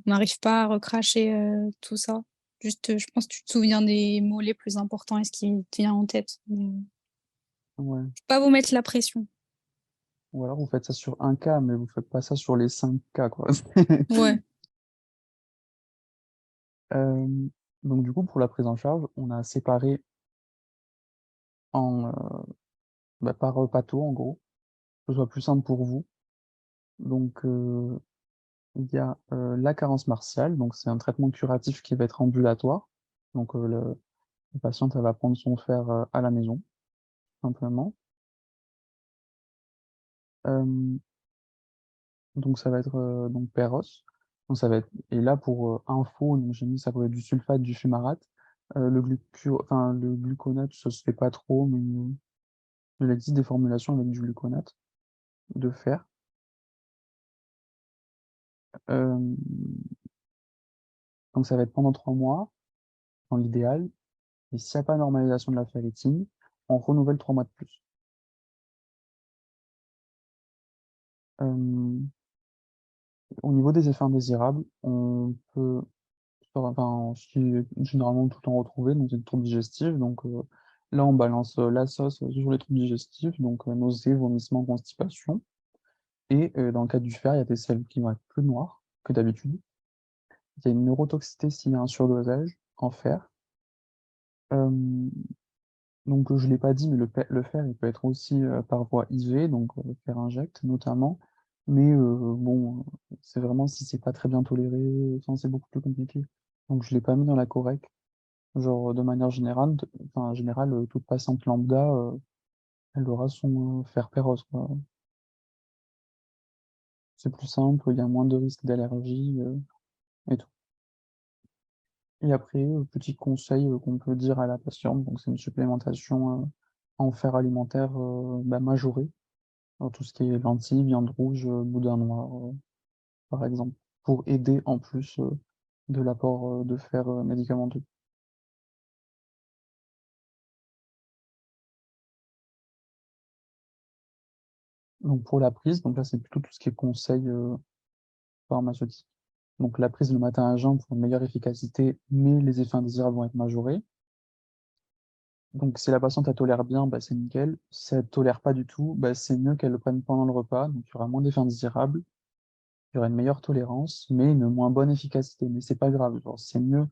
n'arrive pas à recracher tout ça. Juste, je pense que tu te souviens des mots les plus importants et ce qui te vient en tête. Mais Ouais. faut pas vous mettre la pression. Ou alors vous faites ça sur un cas, mais vous faites pas ça sur les 5 cas, quoi. Ouais. Euh, donc du coup, pour la prise en charge, on a séparé en, par patho, en gros, que ce soit plus simple pour vous. Donc il y a la carence martiale, donc c'est un traitement curatif qui va être ambulatoire. Donc la patiente, elle va prendre son fer à la maison, simplement. Euh, donc ça va être donc Péros. Donc ça va être, et là pour info, donc j'ai mis ça pourrait être du sulfate, du fumarate. Le gluconate, ça se fait pas trop, mais il existe des formulations avec du gluconate de fer. Euh, donc ça va être pendant 3 mois, dans l'idéal. Et s'il n'y a pas normalisation de la ferritine, on renouvelle 3 mois de plus. Euh, au niveau des effets indésirables, on peut, enfin, généralement tout en retrouver, donc c'est le trouble digestif. Donc là, on balance la sauce sur les troubles digestifs, donc nausées, vomissements, constipation. Et dans le cas du fer, il y a des selles qui vont être plus noires que d'habitude. Il y a une neurotoxicité s'il y a un surdosage en fer. Euh, donc je ne l'ai pas dit, mais le fer, il peut être aussi par voie IV, donc fer injecte notamment. Mais bon, c'est vraiment si c'est pas très bien toléré, enfin, c'est beaucoup plus compliqué. Donc je ne l'ai pas mis dans la correcte. Genre de manière générale, toute patiente lambda, elle aura son fer péros, quoi. C'est plus simple, il y a moins de risques d'allergie et tout. Et après, petit conseil qu'on peut dire à la patiente, donc c'est une supplémentation en fer alimentaire majorée, dans tout ce qui est lentilles, viande rouge, boudin noir, par exemple, pour aider en plus de l'apport de fer médicamenteux. Donc pour la prise, donc là c'est plutôt tout ce qui est conseil pharmaceutique. Donc la prise le matin à jeun pour une meilleure efficacité, mais les effets indésirables vont être majorés. Donc si la patiente elle tolère bien, bah, c'est nickel. Si elle tolère pas du tout, bah, c'est mieux qu'elle le prenne pendant le repas. Donc il y aura moins d'effets indésirables, il y aura une meilleure tolérance, mais une moins bonne efficacité. Mais c'est pas grave, genre, c'est mieux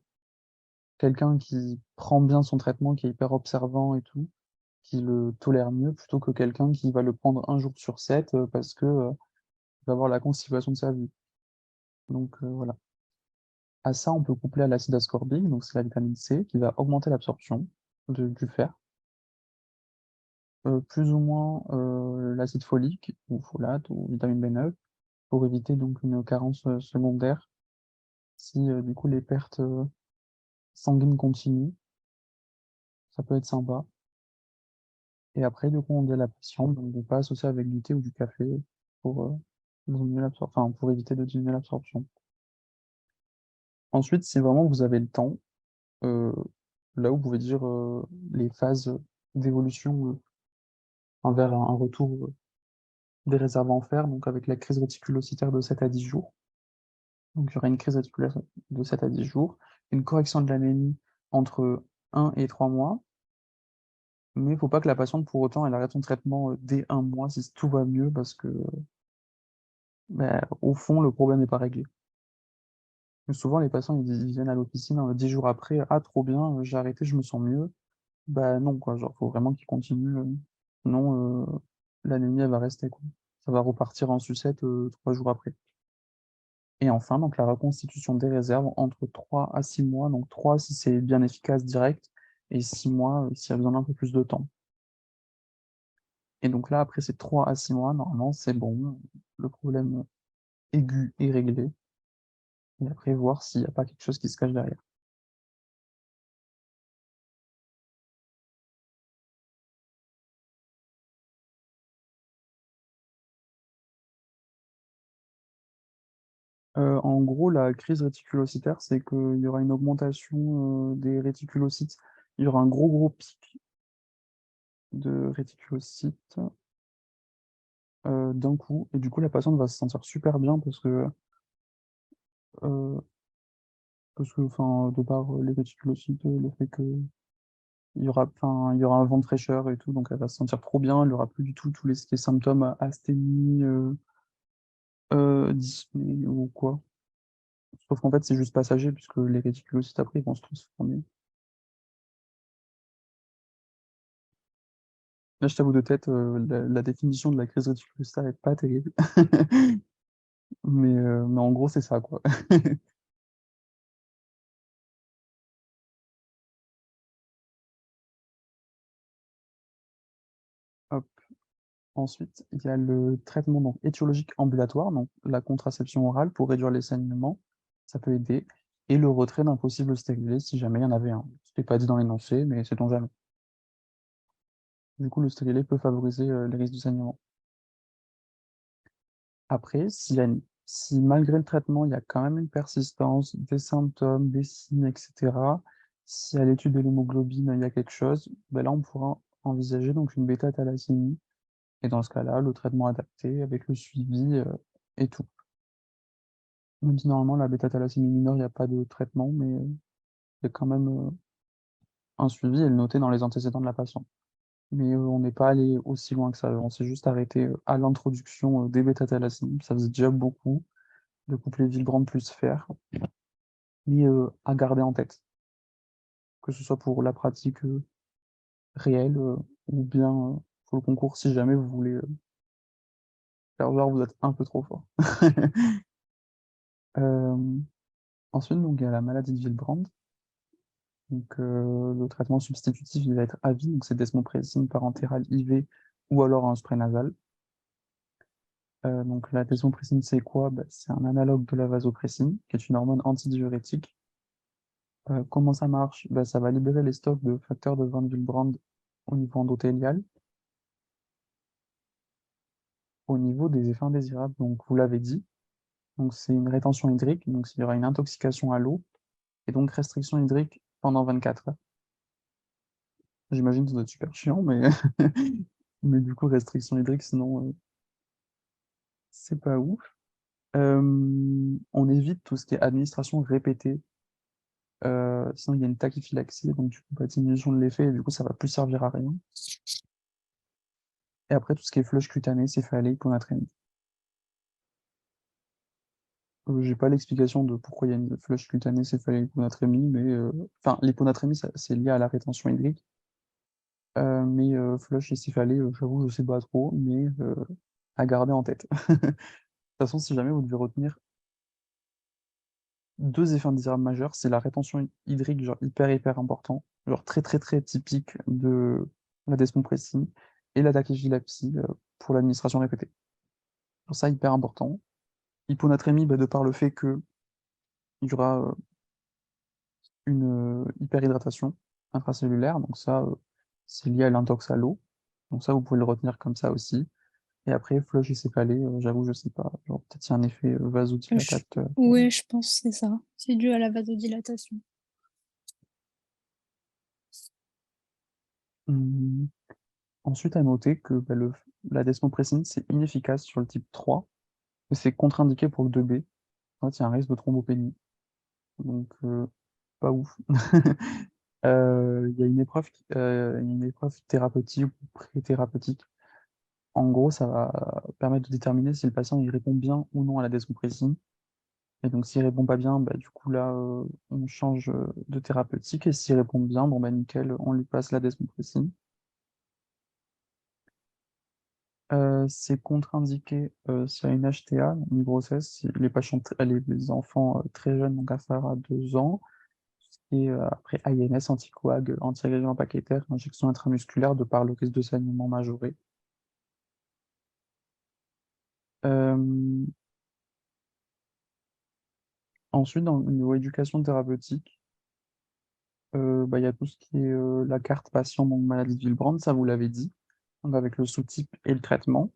quelqu'un qui prend bien son traitement, qui est hyper observant et tout, qui le tolère mieux plutôt que quelqu'un qui va le prendre un jour sur 7 parce que il va avoir la constipation de sa vie. Donc voilà. À ça, on peut coupler à l'acide ascorbique, donc c'est la vitamine C, qui va augmenter l'absorption du fer. Plus ou moins l'acide folique, ou folate, ou vitamine B9, pour éviter donc une carence secondaire si du coup les pertes sanguines continuent. Ça peut être sympa. Et après, du coup, on dit à la patiente donc, de ne pas associer avec du thé ou du café pour, diminuer enfin, pour éviter de diminuer l'absorption. Ensuite, si vraiment vous avez le temps, là où vous pouvez dire les phases d'évolution vers un retour des réserves en fer, donc avec la crise réticulocytaire de 7 à 10 jours. Donc il y aura une crise réticulaire de 7 à 10 jours, une correction de l'anémie entre 1 et 3 mois, mais il ne faut pas que la patiente, pour autant, elle arrête son traitement dès 1 mois si tout va mieux, parce que, bah, au fond, le problème n'est pas réglé. Mais souvent, les patients, ils viennent à l'officine 10 jours après, ah, trop bien, j'ai arrêté, je me sens mieux. Bah non, quoi, genre, faut vraiment qu'ils continuent. Sinon, l'anémie, elle va rester, quoi. Ça va repartir en sucette 3 jours après. Et enfin, donc la reconstitution des réserves entre 3 à 6 mois, donc 3 si c'est bien efficace direct, et 6 mois s'il y a besoin d'un peu plus de temps. Et donc là, après ces 3 à 6 mois, normalement, c'est bon, le problème aigu est réglé. Et après, voir s'il n'y a pas quelque chose qui se cache derrière. En gros, la crise réticulocytaire, c'est qu'il y aura une augmentation des réticulocytes. Il y aura un gros pic de réticulocytes d'un coup. Et du coup, la patiente va se sentir super bien euh, enfin, de par les réticulocytes, le fait que enfin, il y aura un vent de fraîcheur et tout, donc elle va se sentir trop bien. Elle aura plus du tout tous les symptômes asthénie, dyspnée ou quoi. Sauf qu'en fait, c'est juste passager puisque les réticulocytes après ils vont se transformer. Là, je t'avoue de tête, la définition de la crise réticulocytaire est pas terrible. Mais en gros, c'est ça, quoi. Hop. Ensuite, il y a le traitement donc, étiologique ambulatoire, donc la contraception orale pour réduire les saignements, ça peut aider, et le retrait d'un possible stérilet si jamais il y en avait un. Ce n'est pas dit dans l'énoncé, mais sait-on jamais. Du coup, le stérilet peut favoriser les risques de saignement. Après, si malgré le traitement, il y a quand même une persistance, des symptômes, des signes, etc., si à l'étude de l'hémoglobine, il y a quelque chose, ben là, on pourra envisager donc une bêta-thalassémie. Et dans ce cas-là, le traitement adapté avec le suivi et tout. Même si normalement, la bêta-thalassémie mineure, il n'y a pas de traitement, mais il y a quand même un suivi et le noter dans les antécédents de la patiente. Mais on n'est pas allé aussi loin que ça. On s'est juste arrêté à l'introduction des bêta-thalassémies. Ça faisait déjà beaucoup de coupler Villebrand plus fer, mais à garder en tête, que ce soit pour la pratique réelle ou bien pour le concours si jamais vous voulez faire genre vous êtes un peu trop fort. Euh, Ensuite, donc, il y a la maladie de Villebrand. Donc, le traitement substitutif, il va être à vie, donc c'est desmopressin parentéral IV ou alors un spray nasal. Donc, la desmopressin, c'est quoi? Bah, c'est un analogue de la vasopressine, qui est une hormone antidiurétique. Comment ça marche? Bah, ça va libérer les stocks de facteurs de Van Willebrand au niveau endothélial, au niveau des effets indésirables. Donc, vous l'avez dit, donc c'est une rétention hydrique, donc il y aura une intoxication à l'eau, et donc restriction hydrique pendant 24 heures. J'imagine que ça doit être super chiant, mais, mais du coup, restriction hydrique, sinon, c'est pas ouf. On évite tout ce qui est administration répétée, sinon il y a une tachyphylaxie, donc du coup, pas diminution de l'effet, et du coup, ça va plus servir à rien. Et après, tout ce qui est flush cutané, céphalée, hyponatrémie. J'ai pas l'explication de pourquoi il y a une flush cutanée, céphalée, hyponatrémie, mais enfin, l'hyponatrémie, c'est lié à la rétention hydrique. Mais flush et céphalée, j'avoue, je sais pas trop, mais à garder en tête. De toute façon, si jamais vous devez retenir deux effets indésirables majeurs, c'est la rétention hydrique, genre hyper important, genre très typique de la descompressine, et la tachyphylaxie pour l'administration répétée. Genre ça, hyper important. Hyponatrémie, bah, de par le fait que il y aura une hyperhydratation intracellulaire, donc ça, c'est lié à l'intox à l'eau. Donc ça, vous pouvez le retenir comme ça aussi. Et après, flush et céphalée, j'avoue, je sais pas. Genre, peut-être il y a un effet vasodilatateur. Oui, je pense que c'est ça. C'est dû à la vasodilatation. Hum. Ensuite, à noter que bah, la desmopressine, c'est inefficace sur le type 3, et c'est contre-indiqué pour le 2B. En fait, il y a un risque de thrombopénie. Donc, pas ouf. Il y a une épreuve thérapeutique ou pré-thérapeutique. En gros, ça va permettre de déterminer si le patient il répond bien ou non à la desmopressine. Et donc, s'il répond pas bien, bah, du coup, là, on change de thérapeutique. Et s'il répond bien, bon, bah, nickel, on lui passe la desmopressine. C'est contre-indiqué s'il y a une HTA, une grossesse, si les patients, les enfants très jeunes, donc inférieurs à 2 ans, et après INS, anticoag, anti-agrégant paquetaire, injection intramusculaire de par le risque de saignement majoré. Euh, Ensuite, dans le niveau éducation thérapeutique, bah, il y a tout ce qui est la carte patient, donc maladie de Willebrand, ça vous l'avez dit, donc avec le sous-type et le traitement,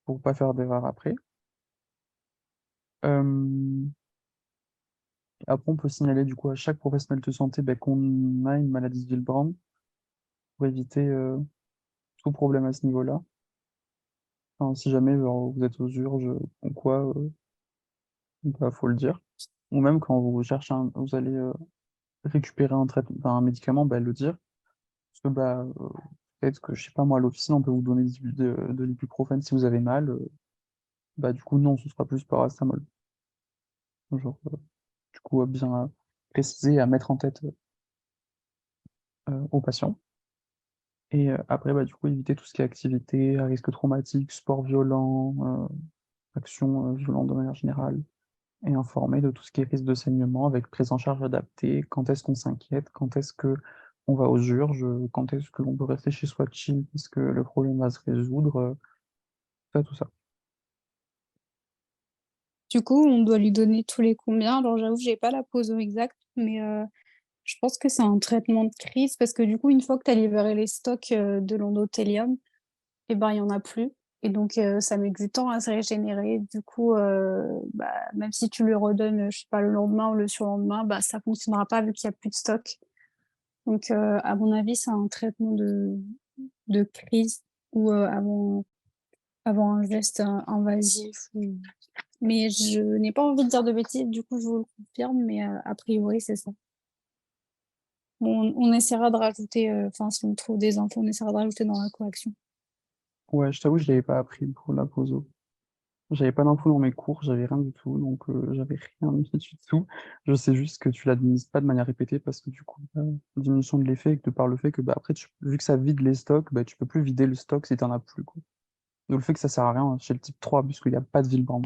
pour pas faire d'erreur après. Euh, Après, on peut signaler du coup à chaque professionnel de santé bah, qu'on a une maladie de Willebrand pour éviter tout problème à ce niveau-là. Enfin, si jamais genre, vous êtes aux urges ou quoi, bah, faut le dire. Ou même quand vous cherchez vous allez récupérer un traitement, enfin, un médicament, bah, le dire. Parce que bah, peut-être que, je sais pas moi, à l'officine, on peut vous donner de l'ibuprofène si vous avez mal. Bah, du coup, non, ce sera plus paracétamol. Genre, du coup, bien préciser et à mettre en tête aux patients. Et après, bah, du coup, éviter tout ce qui est activité à risque traumatique, sport violent, action violente de manière générale, et informer de tout ce qui est risque de saignement avec prise en charge adaptée, quand est-ce qu'on s'inquiète, quand est-ce que on va aux urges, quand est-ce qu'on peut rester chez soi chill, parce que le problème va se résoudre, tout ça. Du coup, on doit lui donner tous les combien? Alors j'avoue, j'ai pas la pose exacte, mais je pense que c'est un traitement de crise parce que du coup, une fois que tu as libéré les stocks, de l'endothélium, et ben, il y en a plus et donc ça met du temps à se régénérer. Du coup, bah, même si tu lui redonnes, je sais pas, le lendemain ou le surlendemain, bah, ça fonctionnera pas vu qu'il y a plus de stock. Donc à mon avis, c'est un traitement de crise ou avant un geste invasif ou mais je n'ai pas envie de dire de bêtises, du coup, je vous le confirme, mais a priori, c'est ça. On essaiera de rajouter, enfin, si on trouve des infos, on essaiera de rajouter dans la correction. Ouais, je t'avoue, je l'avais pas appris pour la poso. J'avais pas d'infos dans mes cours, j'avais rien du tout, donc j'avais rien mis du tout. Je sais juste que tu l'administres pas de manière répétée parce que du coup, diminution de l'effet et que de par le fait que bah, après, vu que ça vide les stocks, bah, tu peux plus vider le stock si t'en as plus, quoi. Donc le fait que ça sert à rien chez le type 3 puisqu'il n'y a pas de Villebrand.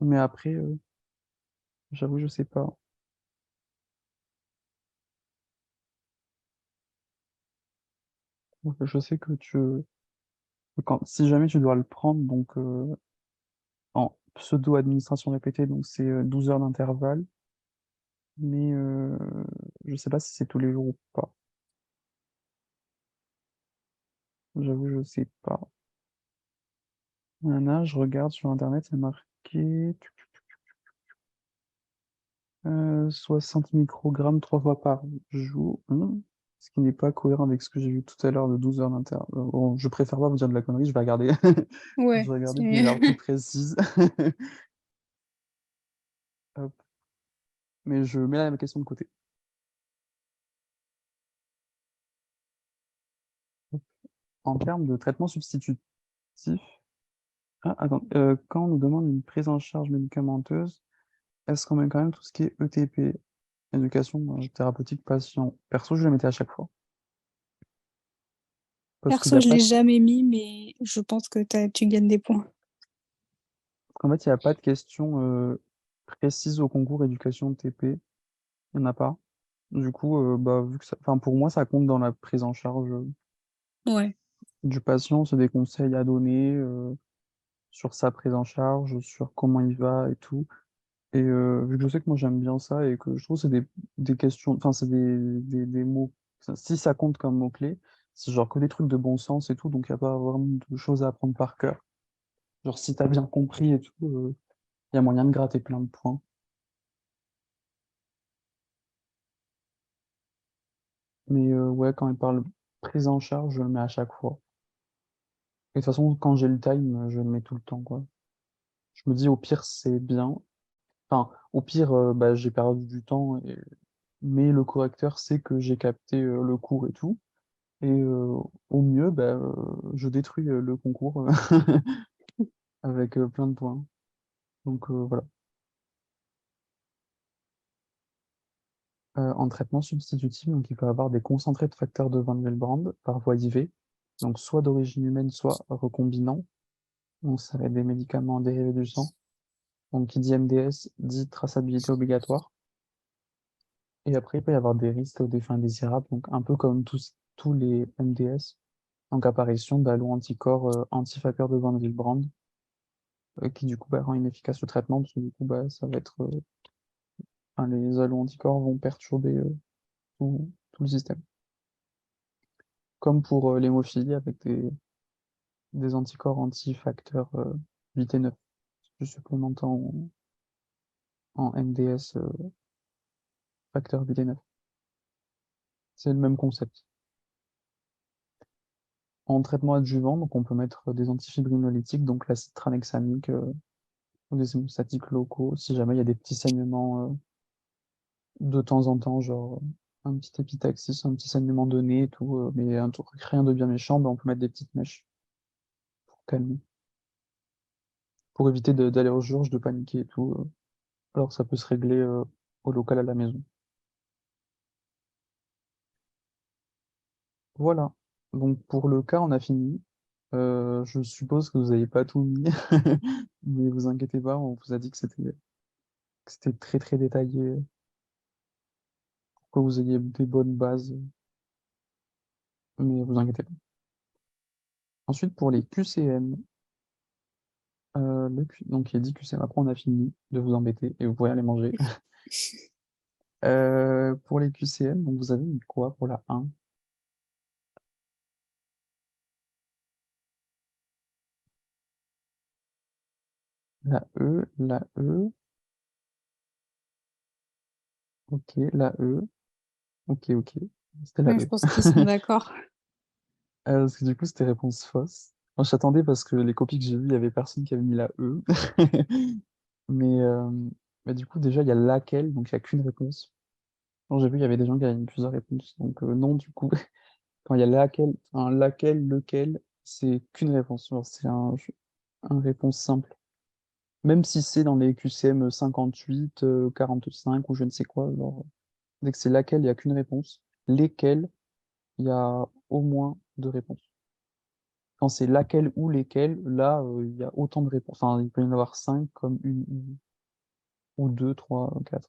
Mais après, j'avoue, je sais pas. Donc, je sais que si jamais tu dois le prendre, donc en pseudo-administration répétée, donc c'est 12 heures d'intervalle, mais je sais pas si c'est tous les jours ou pas. J'avoue, je sais pas. Nana, je regarde sur internet, c'est marqué 60 microgrammes 3 fois par jour. Ce qui n'est pas cohérent avec ce que j'ai vu tout à l'heure de 12 heures d'intervalle. Bon, je préfère pas vous dire de la connerie, je vais regarder. Je Ouais, vais regarder c'est de mieux. manière plus précise. Hop. Mais je mets la question de côté. En termes de traitement substitutif, attends, quand on nous demande une prise en charge médicamenteuse, est-ce qu'on met quand même tout ce qui est ETP, éducation thérapeutique patient? Perso, je le mettais à chaque fois. Parce qu'il Perso, n'y a je pas l'ai de... jamais mis, mais je pense que tu gagnes des points. En fait, il n'y a pas de question précise au concours éducation TP. Il n'y en a pas. Du coup, bah, vu que enfin, pour moi, ça compte dans la prise en charge Ouais. du patient. C'est des conseils à donner sur sa prise en charge, sur comment il va et tout. Et vu que je sais que moi j'aime bien ça et que je trouve que c'est des questions, enfin c'est des mots, si ça compte comme mots-clés, c'est genre que des trucs de bon sens et tout, donc il n'y a pas vraiment de choses à apprendre par cœur. Genre si t'as bien compris et tout, il y a moyen de gratter plein de points. Mais ouais, quand il parle prise en charge, je le mets à chaque fois. Et de toute façon, quand j'ai le time, je le mets tout le temps, quoi. Je me dis au pire c'est bien. Enfin, au pire, bah, j'ai perdu du temps, mais le correcteur sait que j'ai capté le cours et tout. Et au mieux, bah, je détruis le concours avec plein de points. Donc voilà. En traitement substitutif, donc il peut avoir des concentrés de facteurs de Van Willebrand par voie IV, donc soit d'origine humaine, soit recombinant. Donc ça va être des médicaments dérivés du sang. Donc qui dit MDS dit traçabilité obligatoire. Et après, il peut y avoir des risques d'effets indésirables, donc un peu comme tous les MDS. Donc apparition d'allo-anticorps antifacteurs de Van Willebrand, qui du coup bah, rend inefficace le traitement, parce que du coup bah, ça va être enfin, les allo-anticorps vont perturber tout le système. Comme pour l'hémophilie avec des anticorps anti-facteurs VT9, je supplémente en MDS facteur VT9. C'est le même concept. En traitement adjuvant, donc on peut mettre des antifibrinolytiques, donc l'acide tranexamique ou des hémostatiques locaux, si jamais il y a des petits saignements de temps en temps, genre un petit épistaxis, un petit saignement de nez et tout, mais un truc, rien de bien méchant, ben, on peut mettre des petites mèches pour calmer, pour éviter d'aller aux urgences, de paniquer et tout. Alors ça peut se régler au local à la maison. Voilà. Donc pour le cas, on a fini. Je suppose que vous n'avez pas tout mis, mais vous inquiétez pas, on vous a dit que c'était très très détaillé pour que vous ayez des bonnes bases, mais vous inquiétez pas. Ensuite, pour les QCM, donc il est dit QCM, après on a fini de vous embêter et vous pourrez aller manger. Pour les QCM, donc vous avez mis quoi pour la 1? La E, ok, la E, ok, c'était la Ouais, je E. pense qu'ils sont d'accord. Parce que du coup, c'était réponse fausse. Moi, je t'attendais parce que les copies que j'ai vues, il y avait personne qui avait mis la E. Mais, du coup, déjà, il y a laquelle, donc il n'y a qu'une réponse. Quand j'ai vu, il y avait des gens qui avaient mis plusieurs réponses. Donc, non, du coup, quand il y a laquelle, enfin, laquelle, lequel, c'est qu'une réponse. Genre, c'est un réponse simple. Même si c'est dans les QCM 58, 45 ou je ne sais quoi, genre, dès que c'est laquelle, il n'y a qu'une réponse. Lesquelles, il y a au moins deux réponses. Quand c'est laquelle ou lesquelles, là, il y a autant de réponses. Enfin, il peut y en avoir cinq comme une ou deux, trois, quatre,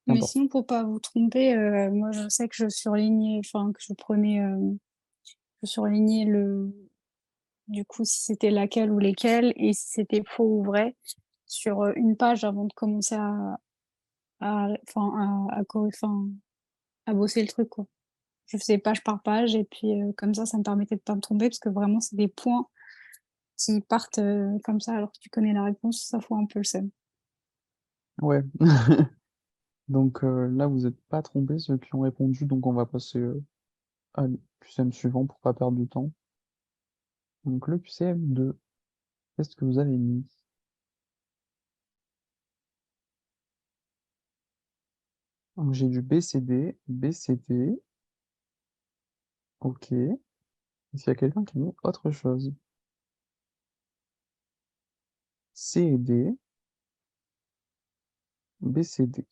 Mais n'importe. sinon, pour pas vous tromper, moi, je sais que je surlignais, enfin, que je prenais, je surlignais du coup, si c'était laquelle ou lesquelles, et si c'était faux ou vrai, sur une page avant de commencer enfin, enfin, à bosser le truc, quoi. Je faisais page par page, et puis comme ça me permettait de pas me tromper, parce que vraiment, c'est des points qui partent comme ça, alors que tu connais la réponse, ça fout un peu le seum. Ouais. Donc là, vous n'êtes pas trompés, ceux qui ont répondu, donc on va passer à l'QCM suivant pour pas perdre du temps. Donc le QCM 2, qu'est-ce que vous avez mis? Donc j'ai du BCD, BCD, ok. Est-ce qu'il y a quelqu'un qui a mis autre chose? C et D, BCD.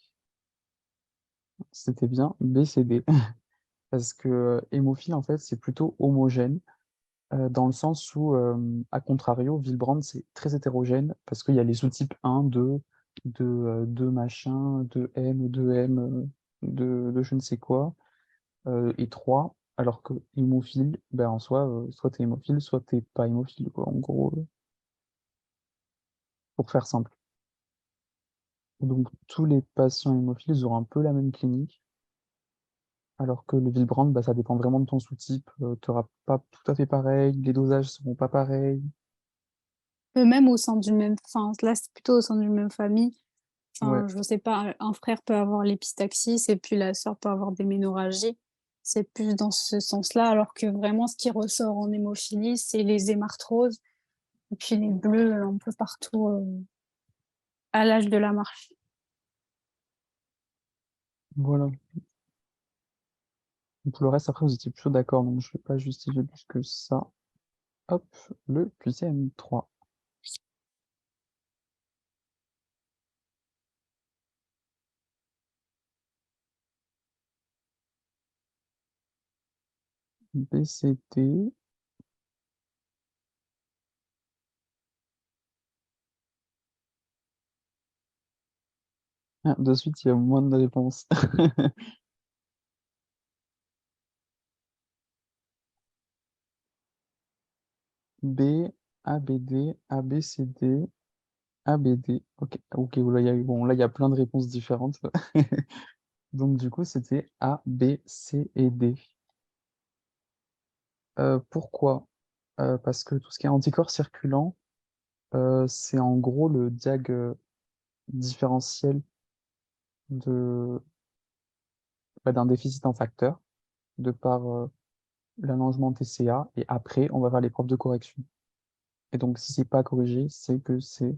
C'était bien BCD. Parce que hémophile, en fait, c'est plutôt homogène, dans le sens où, à contrario, Willebrand, c'est très hétérogène, parce qu'il y a les sous-types 1, 2, 2 machin, 2M, 2M, de je ne sais quoi, et 3, alors que hémophile, ben, en soi, soit t'es hémophile, soit t'es pas hémophile, quoi, en gros, pour faire simple. Donc tous les patients hémophiles, ils auront un peu la même clinique, alors que le Willebrand, bah, ça dépend vraiment de ton sous-type. Tu n'auras pas tout à fait pareil, les dosages seront pas pareils. Même au sein d'une même, enfin là c'est plutôt au sein d'une même famille. Ouais, Enfin, je sais pas, un frère peut avoir l'épistaxis et puis la sœur peut avoir des ménorrhagies. C'est plus dans ce sens-là, alors que vraiment ce qui ressort en hémophilie, c'est les hémarthroses et puis les bleus un peu partout à l'âge de la marche. voilà. Pour le reste, après, vous étiez plutôt d'accord, donc je ne vais pas justifier plus que ça. Hop, le QCM3. BCT. Ah, de suite, il y a moins de réponses. B, ABD, ABCD, ABD. Ok, ok, là, bon, là, il y a plein de réponses différentes. Donc, du coup, c'était A, B, C et D. Pourquoi? Parce que tout ce qui est anticorps circulant, c'est en gros le diag différentiel de, d'un déficit en facteur de par l'allongement TCA, et après, on va faire les preuves de correction. Et donc, si c'est pas corrigé, c'est que c'est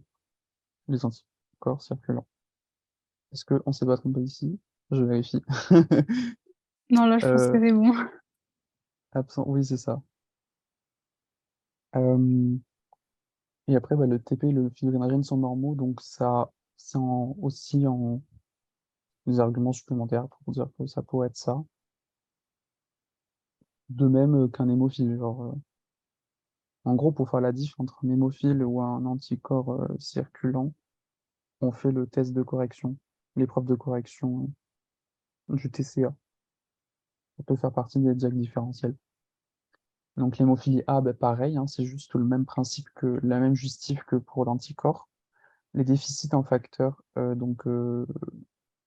les anticorps circulants. Est-ce qu'on s'est pas trompé ici? Je vérifie. Non, là je pense que Euh, c'est bon. absent, oui, c'est ça. Euh, et après, bah, le TP et le fibrinogen sont normaux, donc ça, c'est aussi en des arguments supplémentaires pour dire que ça pourrait être ça. De même qu'un hémophile. Genre, en gros, pour faire la diff entre un hémophile ou un anticorps circulant, on fait le test de correction, l'épreuve de correction du TCA. Ça peut faire partie des diags différentiels. Donc l'hémophilie A, ben, pareil, hein, c'est juste le même principe que la même justif que pour l'anticorps. Les déficits en facteurs, donc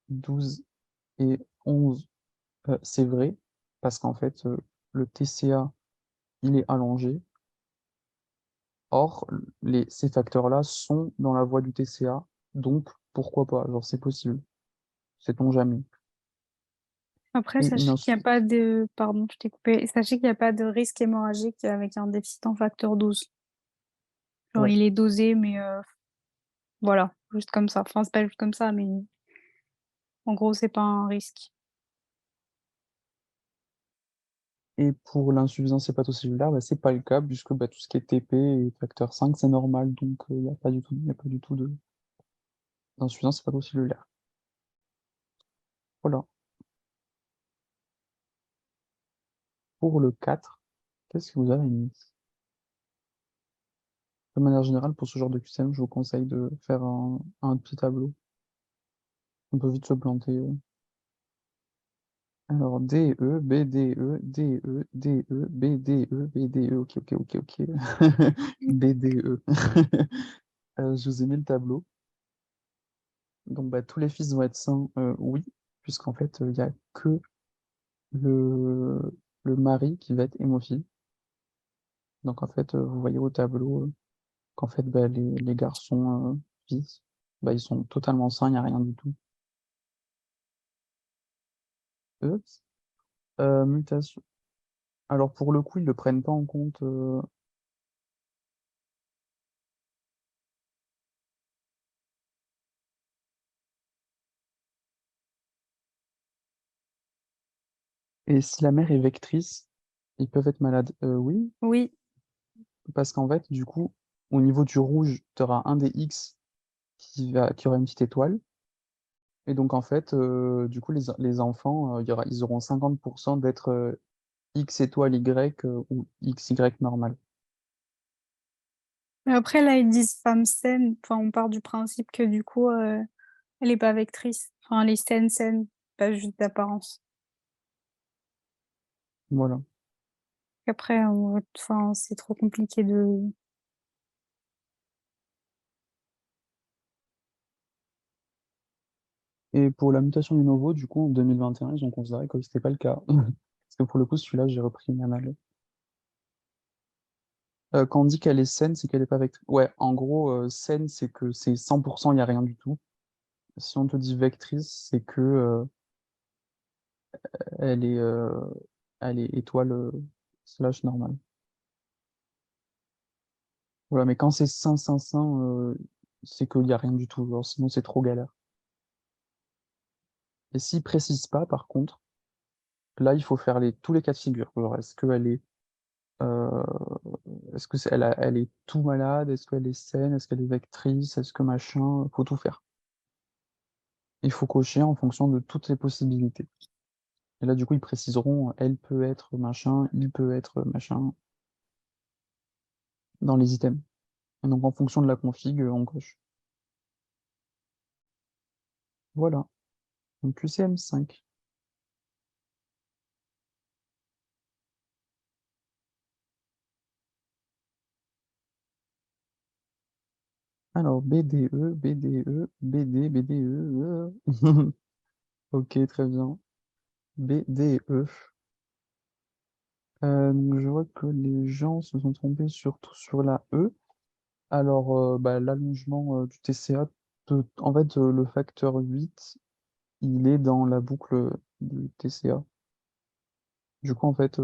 12 et 11, c'est vrai, parce qu'en fait, le TCA, il est allongé. Or, ces facteurs-là sont dans la voie du TCA, donc pourquoi pas? Genre, c'est possible. Sait-on jamais? Après, Et une sachez qu'il n'y a pas de, pardon, je t'ai coupé, sachez qu'il n'y a pas de risque hémorragique avec un déficit en facteur 12. Genre, ouais. il est dosé, mais voilà, juste comme ça. Enfin, c'est pas juste comme ça, mais en gros, c'est pas un risque. Et pour l'insuffisance hépatocellulaire, bah, c'est pas le cas, puisque bah, tout ce qui est TP et facteur 5, c'est normal, donc il n'y a pas du tout, y a pas du tout d'insuffisance hépatocellulaire. Voilà. Pour le 4, qu'est-ce que vous avez mis? De manière générale, pour ce genre de QCM, je vous conseille de faire un petit tableau. On peut vite se planter. Alors, DE, BDE, DE, DE, BDE, BDE, ok, ok, ok, ok. BDE. Je vous ai mis le tableau. Donc, bah, tous les fils vont être sains, oui, puisqu'en fait, il n'y a que le, le mari qui va être hémophile. Donc, en fait, vous voyez au tableau qu'en fait, bah, les garçons fils, bah, ils sont totalement sains, il n'y a rien du tout. Oups. Mutation. Alors, pour le coup, ils ne le prennent pas en compte. Et si la mère est vectrice, ils peuvent être malades. Oui, Oui, parce qu'en fait, du coup, au niveau du rouge, tu auras un des X qui aura une petite étoile. Et donc, en fait, du coup, les enfants, ils auront 50% d'être X étoile Y ou XY normal. Mais après, là, ils disent femme saine. Enfin, on part du principe que du coup, elle est pas vectrice. Enfin, elle est saine, saine, pas juste d'apparence. Voilà. Après, enfin, c'est trop compliqué de. Et pour la mutation du novo, du coup, en 2021, ils ont considéré que c'était pas le cas. Parce que pour le coup, celui-là, j'ai repris une annale. Quand on dit qu'elle est saine, c'est qu'elle est pas vectrice. Ouais, en gros, saine, c'est que c'est 100%, il n'y a rien du tout. Si on te dit vectrice, c'est que elle est, euh, elle est étoile slash normale. Voilà, mais quand c'est sain, sain, sain, c'est qu'il n'y a rien du tout. Genre, sinon, c'est trop galère. Et s'ils précisent pas, par contre, là, il faut faire tous les cas de figure. Genre, euh, est-ce que elle est tout malade? Est-ce qu'elle est saine? Est-ce qu'elle est vectrice? Est-ce que machin? Faut tout faire. Il faut cocher en fonction de toutes les possibilités. Et là, du coup, ils préciseront, elle peut être machin, il peut être machin, dans les items. Et donc, en fonction de la config, on coche. Voilà. Donc, QCM5. Alors, BDE, BDE, BD, BDE. Ok, très bien. BDE. Donc, je vois que les gens se sont trompés surtout sur la E. Alors, bah, l'allongement du TCA, en fait, le facteur 8, il est dans la boucle du TCA. Du coup, en fait,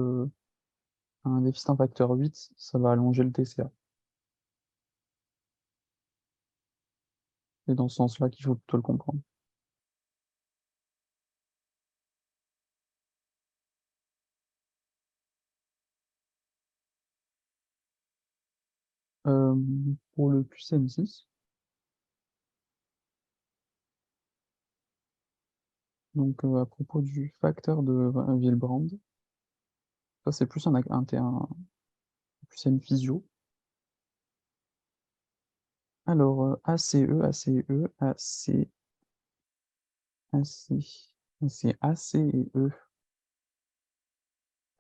un déficit en facteur 8, ça va allonger le TCA. C'est dans ce sens-là qu'il faut plutôt le comprendre. Euh, pour le QCM6, donc à propos du facteur de Willebrand, ça c'est plus un QCM physio. Alors, ACE, ACE, AC, AC, c'est AC et E.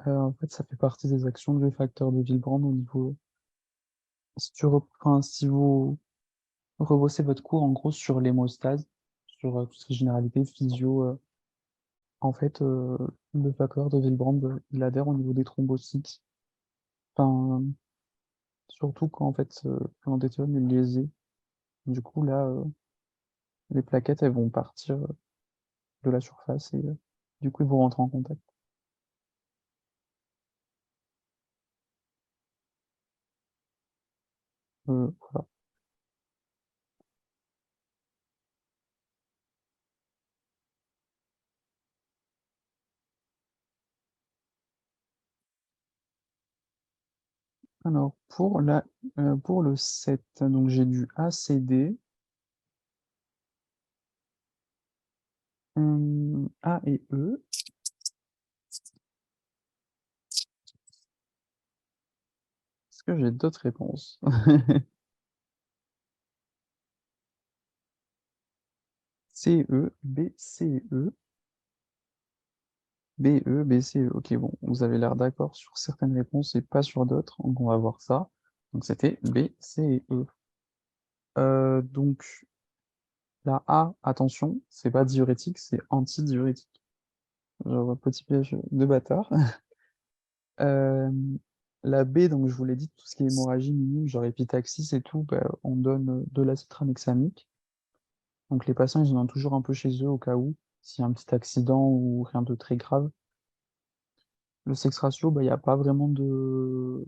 En fait, ça fait partie des actions du facteur de Willebrand au niveau. Si vous rebossez votre cours en gros sur l'hémostase, sur tout ce qui est généralité, physio, en fait, le facteur de Willebrand, il adhère au niveau des thrombocytes. Enfin, surtout quand en fait l'endothélium est lésé. Du coup, là, les plaquettes, elles vont partir de la surface et du coup, ils vont rentrer en contact. Voilà. Alors, pour le 7, donc j'ai du ACD, A et E. Est-ce que j'ai d'autres réponses? CE, B, CE, BE, BCE. Ok, bon, vous avez l'air d'accord sur certaines réponses et pas sur d'autres, donc on va voir ça. Donc c'était B, C et E. Donc la A, attention, c'est pas diurétique, c'est antidiurétique. Genre petit piège de bâtard. Euh, la B, donc je vous l'ai dit, tout ce qui est hémorragie minime, genre épistaxis et tout, bah, on donne de l'acide tranexamique. Donc les patients, ils en ont toujours un peu chez eux au cas où, s'il y a un petit accident ou rien de très grave. Le sexe ratio, bah, il n'y a pas vraiment de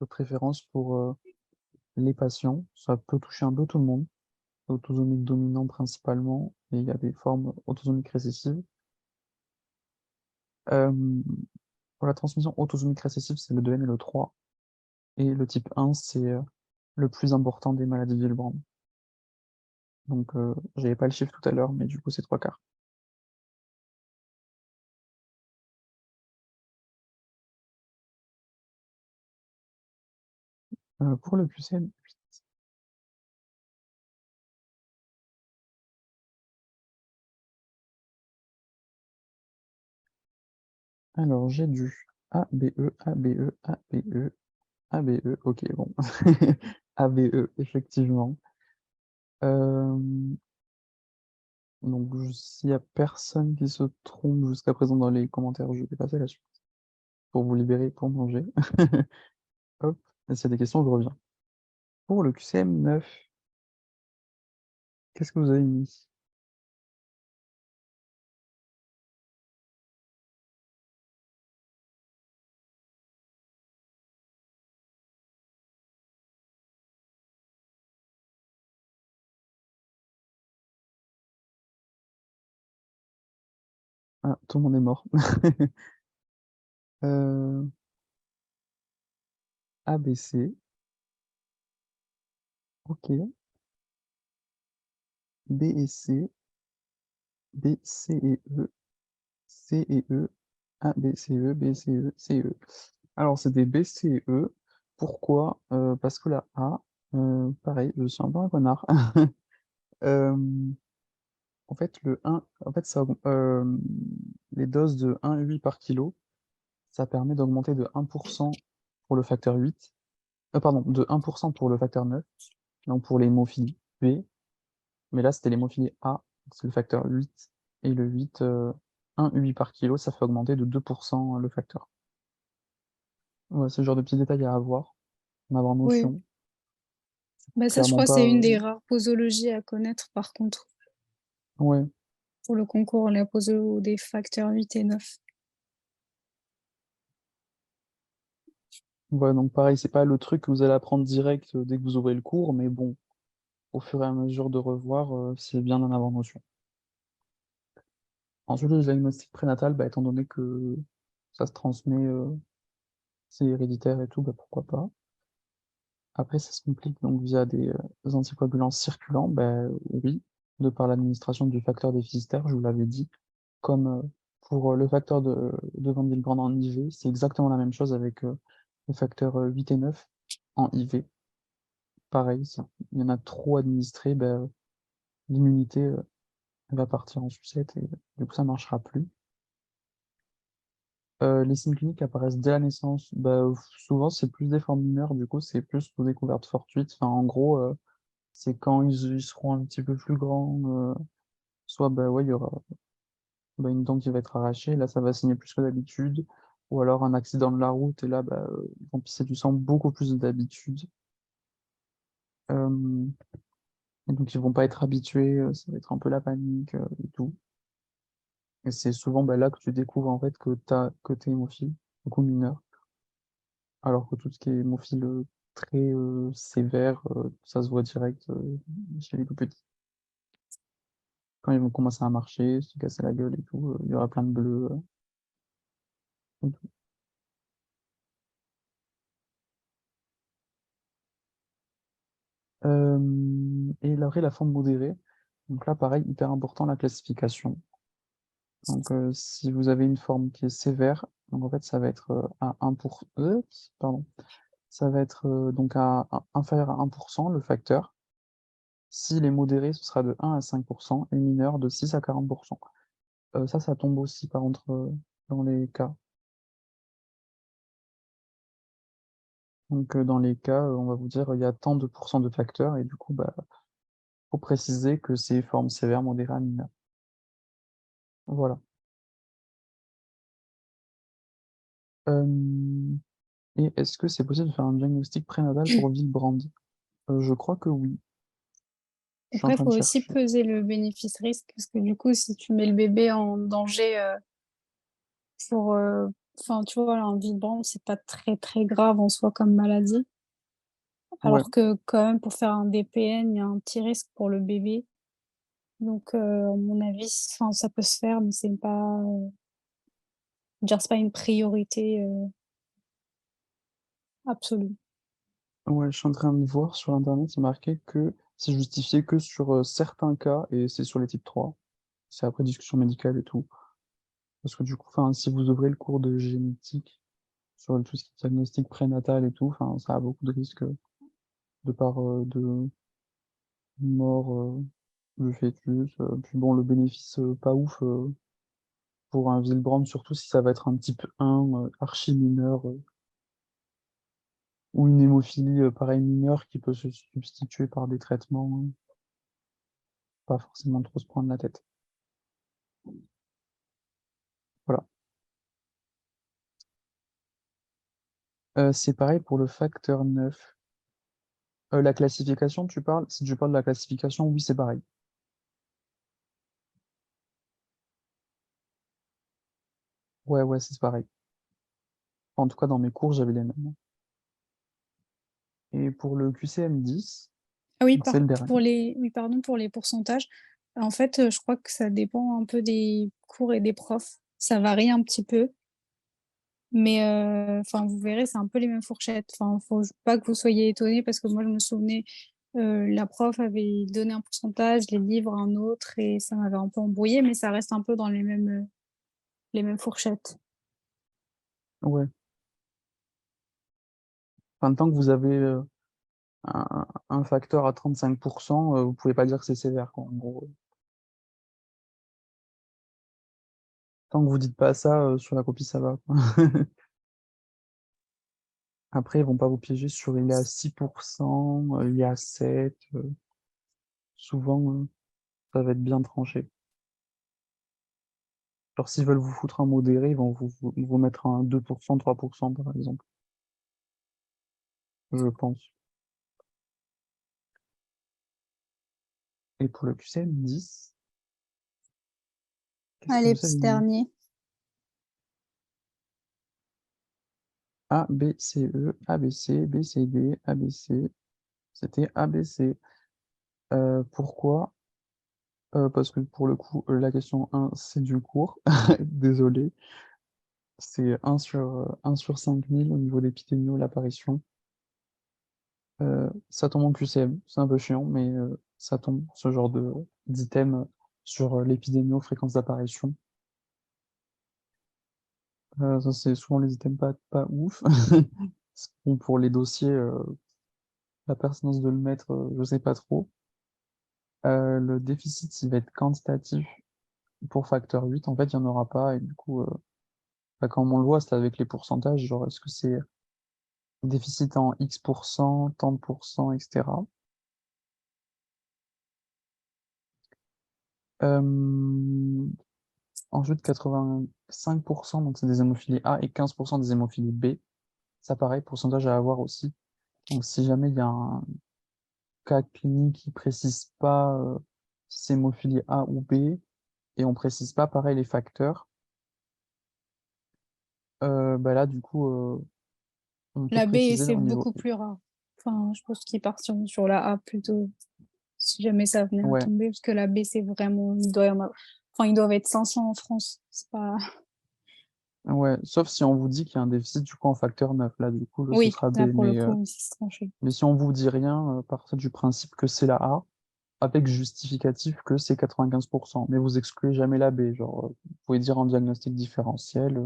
préférence pour les patients. Ça peut toucher un peu tout le monde. Autosomique dominant principalement, et il y a des formes autosomiques récessives. Euh, pour la transmission autosomique récessive, c'est le 2M et le 3. Et le type 1, c'est le plus important des maladies Willebrand. Donc, j'avais pas le chiffre tout à l'heure, mais du coup, c'est 3/4. Pour le QCM, alors j'ai du ABE, ABE, ABE, ABE, ok, bon. ABE, effectivement. Donc, s'il y a personne qui se trompe jusqu'à présent dans les commentaires, je vais passer la suite pour vous libérer pour manger. Hop, et s'il y a des questions, je reviens. Pour le QCM 9, qu'est-ce que vous avez mis? Ah, tout le monde est mort. ABC, ok. B et C, B, C et E, C et E, A, B, C, E, B, C, E, C, E. Alors, c'est des B, C et E. Pourquoi? Parce que la A, pareil, je suis un peu un connard. Euh, en fait, les doses de 1,8 par kilo, ça permet d'augmenter de 1% pour le facteur 8, pardon, de 1% pour le facteur 9, donc pour l'hémophilie B, mais là, c'était l'hémophilie A, donc c'est le facteur 8, et le 8, 1,8 par kilo, ça fait augmenter de 2% le facteur. Ouais, c'est le genre de petits détails à avoir, en avoir Oui. notion. Bah, ça, je Clairement crois, pas. c'est une des rares posologies à connaître, par contre, Ouais, pour le concours, la poso des facteurs 8 et 9. ouais, donc pareil, c'est pas le truc que vous allez apprendre direct dès que vous ouvrez le cours, mais bon, au fur et à mesure de revoir, c'est bien d'en avoir notion. Ensuite, le diagnostic prénatal, bah, étant donné que ça se transmet, c'est héréditaire et tout, bah, pourquoi pas. Après, ça se complique donc via des anticoagulants circulants, bah, oui, de par l'administration du facteur déficitaire, je vous l'avais dit. Comme pour le facteur de Van Willebrand en IV, c'est exactement la même chose avec le facteur 8 et 9 en IV. Pareil, il y en a trop administré, bah, l'immunité va partir en sucette et du coup ça marchera plus. Les signes cliniques apparaissent dès la naissance. Bah, souvent, c'est plus des formes mineures, du coup, c'est plus sous découverte fortuite. Enfin, en gros, c'est quand ils seront un petit peu plus grands, soit bah, ouais, il y aura bah, une dent qui va être arrachée, là, ça va saigner plus que d'habitude. Ou alors un accident de la route, et là, bah, ils vont pisser du sang beaucoup plus que d'habitude. Euh, et donc, ils vont pas être habitués, ça va être un peu la panique et tout. Et c'est souvent bah, là que tu découvres en fait que t'es hémophile, beaucoup mineur. Alors que tout ce qui est hémophile très sévère, ça se voit direct chez les tout petits. Quand ils vont commencer à marcher, se casser la gueule et tout, il y aura plein de bleus. Et tout. Et après, la forme modérée. Donc là, pareil, hyper important la classification. Donc si vous avez une forme qui est sévère, donc en fait, ça va être à 1%, pardon, ça va être donc inférieur à 1% le facteur. S'il est modéré, ce sera de 1 à 5%, et mineur de 6 à 40%. Ça tombe aussi par contre dans les cas. Donc dans les cas, on va vous dire il y a tant de pourcents de facteurs et du coup, bah, faut préciser que c'est forme sévère, modérée, mineure. Voilà. Euh, et est-ce que c'est possible de faire un diagnostic prénatal pour Willebrand? Je crois que oui. Je suis en Après, il train de faut aussi chercher. peser le bénéfice-risque, parce que du coup, si tu mets le bébé en danger pour... Enfin, tu vois, un vibrant, c'est pas très, très grave en soi comme maladie. Ouais, Alors que quand même, pour faire un DPN, il y a un petit risque pour le bébé. Donc, à mon avis, enfin, ça peut se faire, mais c'est pas, dire, c'est pas une priorité absolue. ouais, je suis en train de voir sur internet, c'est marqué que c'est justifié que sur certains cas, et c'est sur les types 3. C'est après discussion médicale et tout. Parce que du coup, enfin, si vous ouvrez le cours de génétique sur tout ce qui est diagnostic prénatal et tout, enfin, ça a beaucoup de risques de par de mort du fœtus. Puis bon, le bénéfice pas ouf pour un Willebrand, surtout si ça va être un type 1 archi mineur ou une hémophilie pareil mineure qui peut se substituer par des traitements, pas forcément trop se prendre la tête. Voilà. C'est pareil pour le facteur 9. La classification, tu parles? Si tu parles de la classification, oui, c'est pareil. Ouais, ouais, c'est pareil. En tout cas, dans mes cours, j'avais les mêmes. Et pour le QCM10, Ah oui, c'est le dernier. pardon, pour les pourcentages. En fait, je crois que ça dépend un peu des cours et des profs. Ça varie un petit peu, mais enfin, vous verrez, c'est un peu les mêmes fourchettes. Enfin, faut pas que vous soyez étonnés parce que moi, je me souvenais, la prof avait donné un pourcentage, les livres un autre et ça m'avait un peu embrouillée, mais ça reste un peu dans les mêmes fourchettes. Ouais. Enfin, tant que vous avez un facteur à 35%, vous pouvez pas dire que c'est sévère, quoi, en gros. Tant que vous dites pas ça sur la copie, ça va, quoi. Après, ils vont pas vous piéger sur il est à 6%, il est à 7. Souvent, ça va être bien tranché. Alors, s'ils veulent vous foutre un modéré, ils vont vous mettre un 2%, 3%, par exemple. Je pense. Et pour le QCM10, qu'est-ce que Allez, vous avez petit mis? dernier. A, B, C, E, A, B, C, B, C, D, A, B, C. C'était A, B, C. Pourquoi? Parce que pour le coup, la question 1, c'est du cours. Désolé. C'est 1 sur 5000 au niveau d'épidémio, l'apparition. Ça tombe en QCM, c'est un peu chiant, mais ça tombe, ce genre d'item sur l'épidémio, fréquence d'apparition. Ça, c'est souvent les items pas ouf. Bon, pour les dossiers, la pertinence de le mettre, je sais pas trop. Le déficit, il va être quantitatif pour facteur 8. En fait, il n'y en aura pas. Et du coup, bah, quand on le voit, c'est avec les pourcentages. Genre, est-ce que c'est déficit en X%, tant de pourcents, etc. Ensuite, 85%, donc c'est des hémophilies A et 15% des hémophilies B. Ça, pareil, pourcentage à avoir aussi. Donc, si jamais il y a un cas clinique qui précise pas si c'est hémophilie A ou B, et on précise pas, pareil, les facteurs, bah là, du coup, on peut La B, préciser c'est au niveau. beaucoup plus rare. Enfin, je pense qu'ils partent sur la A plutôt, si jamais ça venait à Ouais, tomber, parce que la B, c'est vraiment, il doit y en avoir, enfin, ils doivent être 500 en France. C'est pas, ouais, sauf si on vous dit qu'il y a un déficit du coup en facteur 9. Là, du coup, ce oui, sera B. là, pour le coup, oui, c'est tranché. Mais si on vous dit rien, partez du principe que c'est la A, avec justificatif que c'est 95%. Mais vous excluez jamais la B. Genre, vous pouvez dire en diagnostic différentiel,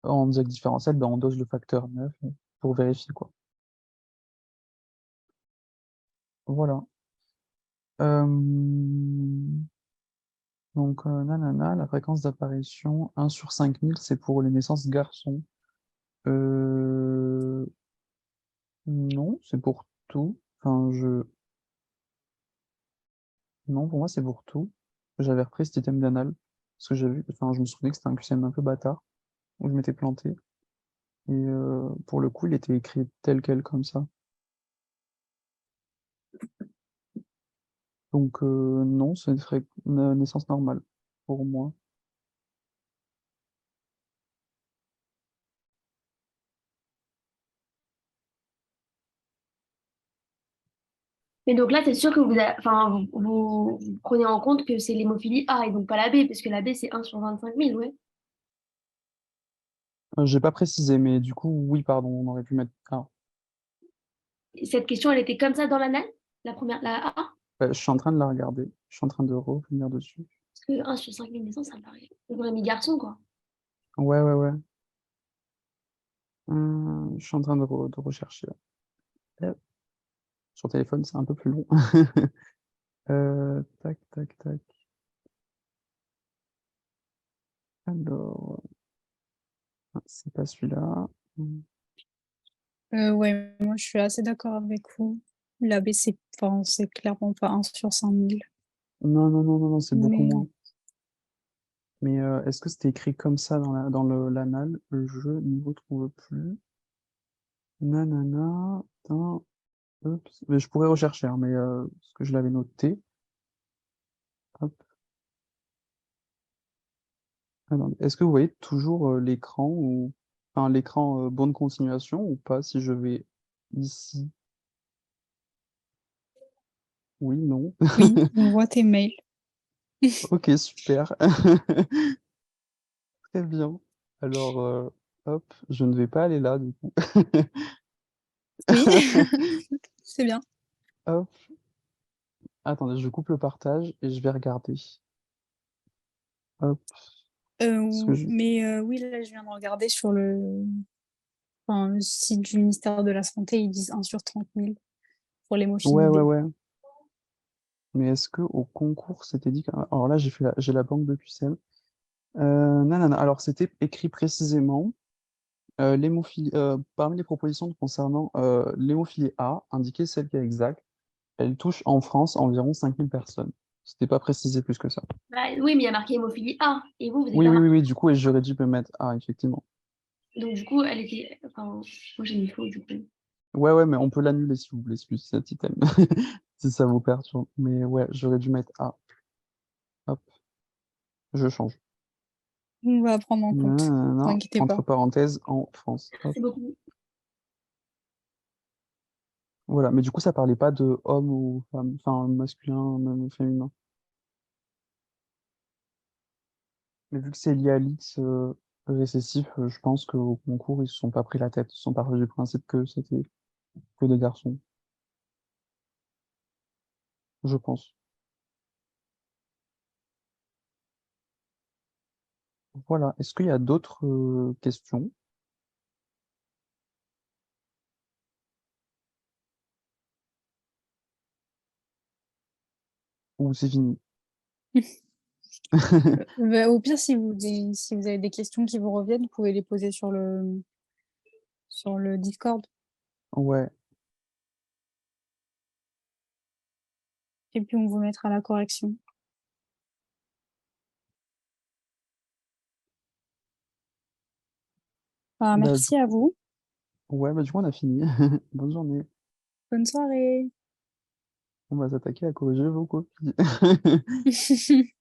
ben, on dose le facteur 9 pour vérifier, quoi. Voilà. Euh, Donc, nanana, la fréquence d'apparition 1 sur 5000, c'est pour les naissances garçons. Euh, non, c'est pour tout. Enfin, non, pour moi, c'est pour tout. J'avais repris cet item d'anal. Parce que enfin, je me souvenais que c'était un QCM un peu bâtard, où je m'étais planté. Et pour le coup, il était écrit tel quel comme ça. Donc, non, c'est une naissance normale pour moi. Et donc là, c'est sûr que enfin, vous prenez en compte que c'est l'hémophilie A et donc pas la B, parce que la B, c'est 1 sur 25 000, ouais. J'ai pas précisé, mais du coup, oui, pardon, on aurait pu mettre. Ah. Cette question, elle était comme ça dans l'anal? La première, la A? Je suis en train de la regarder. Je suis en train de revenir dessus. Parce que 1 sur 5000 naissances, ça me paraît. On aurait mis garçon, quoi. Ouais, ouais, ouais. Je suis en train de rechercher. Là. Sur téléphone, c'est un peu plus long. Tac, tac, tac. Alors, c'est pas celui-là. Ouais, moi je suis assez d'accord avec vous. La B, c'est clairement pas 1 sur 5000. Non, non, non, non, non, c'est beaucoup Mais moins. Mais est-ce que c'était écrit comme ça dans l'anal? Je n'y retrouve plus. Nanana. Tain, oups. Mais je pourrais rechercher, hein, mais parce que je l'avais noté. Hop. Attendez. Est-ce que vous voyez toujours l'écran ou enfin l'écran bonne continuation ou pas si je vais ici? Oui, non. oui, on voit tes mails. Ok, super. Très bien. Alors, hop, je ne vais pas aller là du coup. Oui, c'est bien. Hop, attendez, je coupe le partage et je vais regarder. Hop, parce que Oui, là, je viens de regarder sur le site du ministère de la Santé, ils disent 1 sur 30 000 pour ouais, l'hémophilie ouais, B. ouais. Mais est-ce que au concours c'était dit alors là j'ai la banque de QCM. Non, non, non. Alors c'était écrit précisément l'hémophilie parmi les propositions concernant l'hémophilie A, indiquez celle qui est exacte. Elle touche en France environ 5000 personnes. C'était pas précisé plus que ça. Bah, oui, mais il y a marqué hémophilie A. Et vous n'avez Oui, pas oui, oui, marqué. oui, du coup, et j'aurais dû me mettre A, effectivement. Donc, du coup, elle était. Enfin, moi, j'ai mis faux, du coup. Ouais, ouais, mais on peut l'annuler si vous voulez, cet item. Si ça vous perturbe. Mais ouais, j'aurais dû mettre A. Hop, je change. On va prendre en compte, Non, vous non, inquiétez entre pas. parenthèses, en France. Hop. C'est beaucoup. Voilà, mais du coup, ça parlait pas de homme ou femme, enfin masculin, même féminin. Mais vu que c'est lié à l'X récessif, je pense qu'au concours, ils se sont pas pris la tête. Ils se sont partis du principe que c'était que des garçons. Je pense. Voilà. Est-ce qu'il y a d'autres questions? Ou c'est fini? Bah, au pire, si vous avez des questions qui vous reviennent, vous pouvez les poser sur le Discord Ouais. et puis on vous mettra la correction. Bah, Bah, merci à vous. ouais, bah, du coup, on a fini. Bonne journée. Bonne soirée. On va s'attaquer à corriger vos copies. Salut.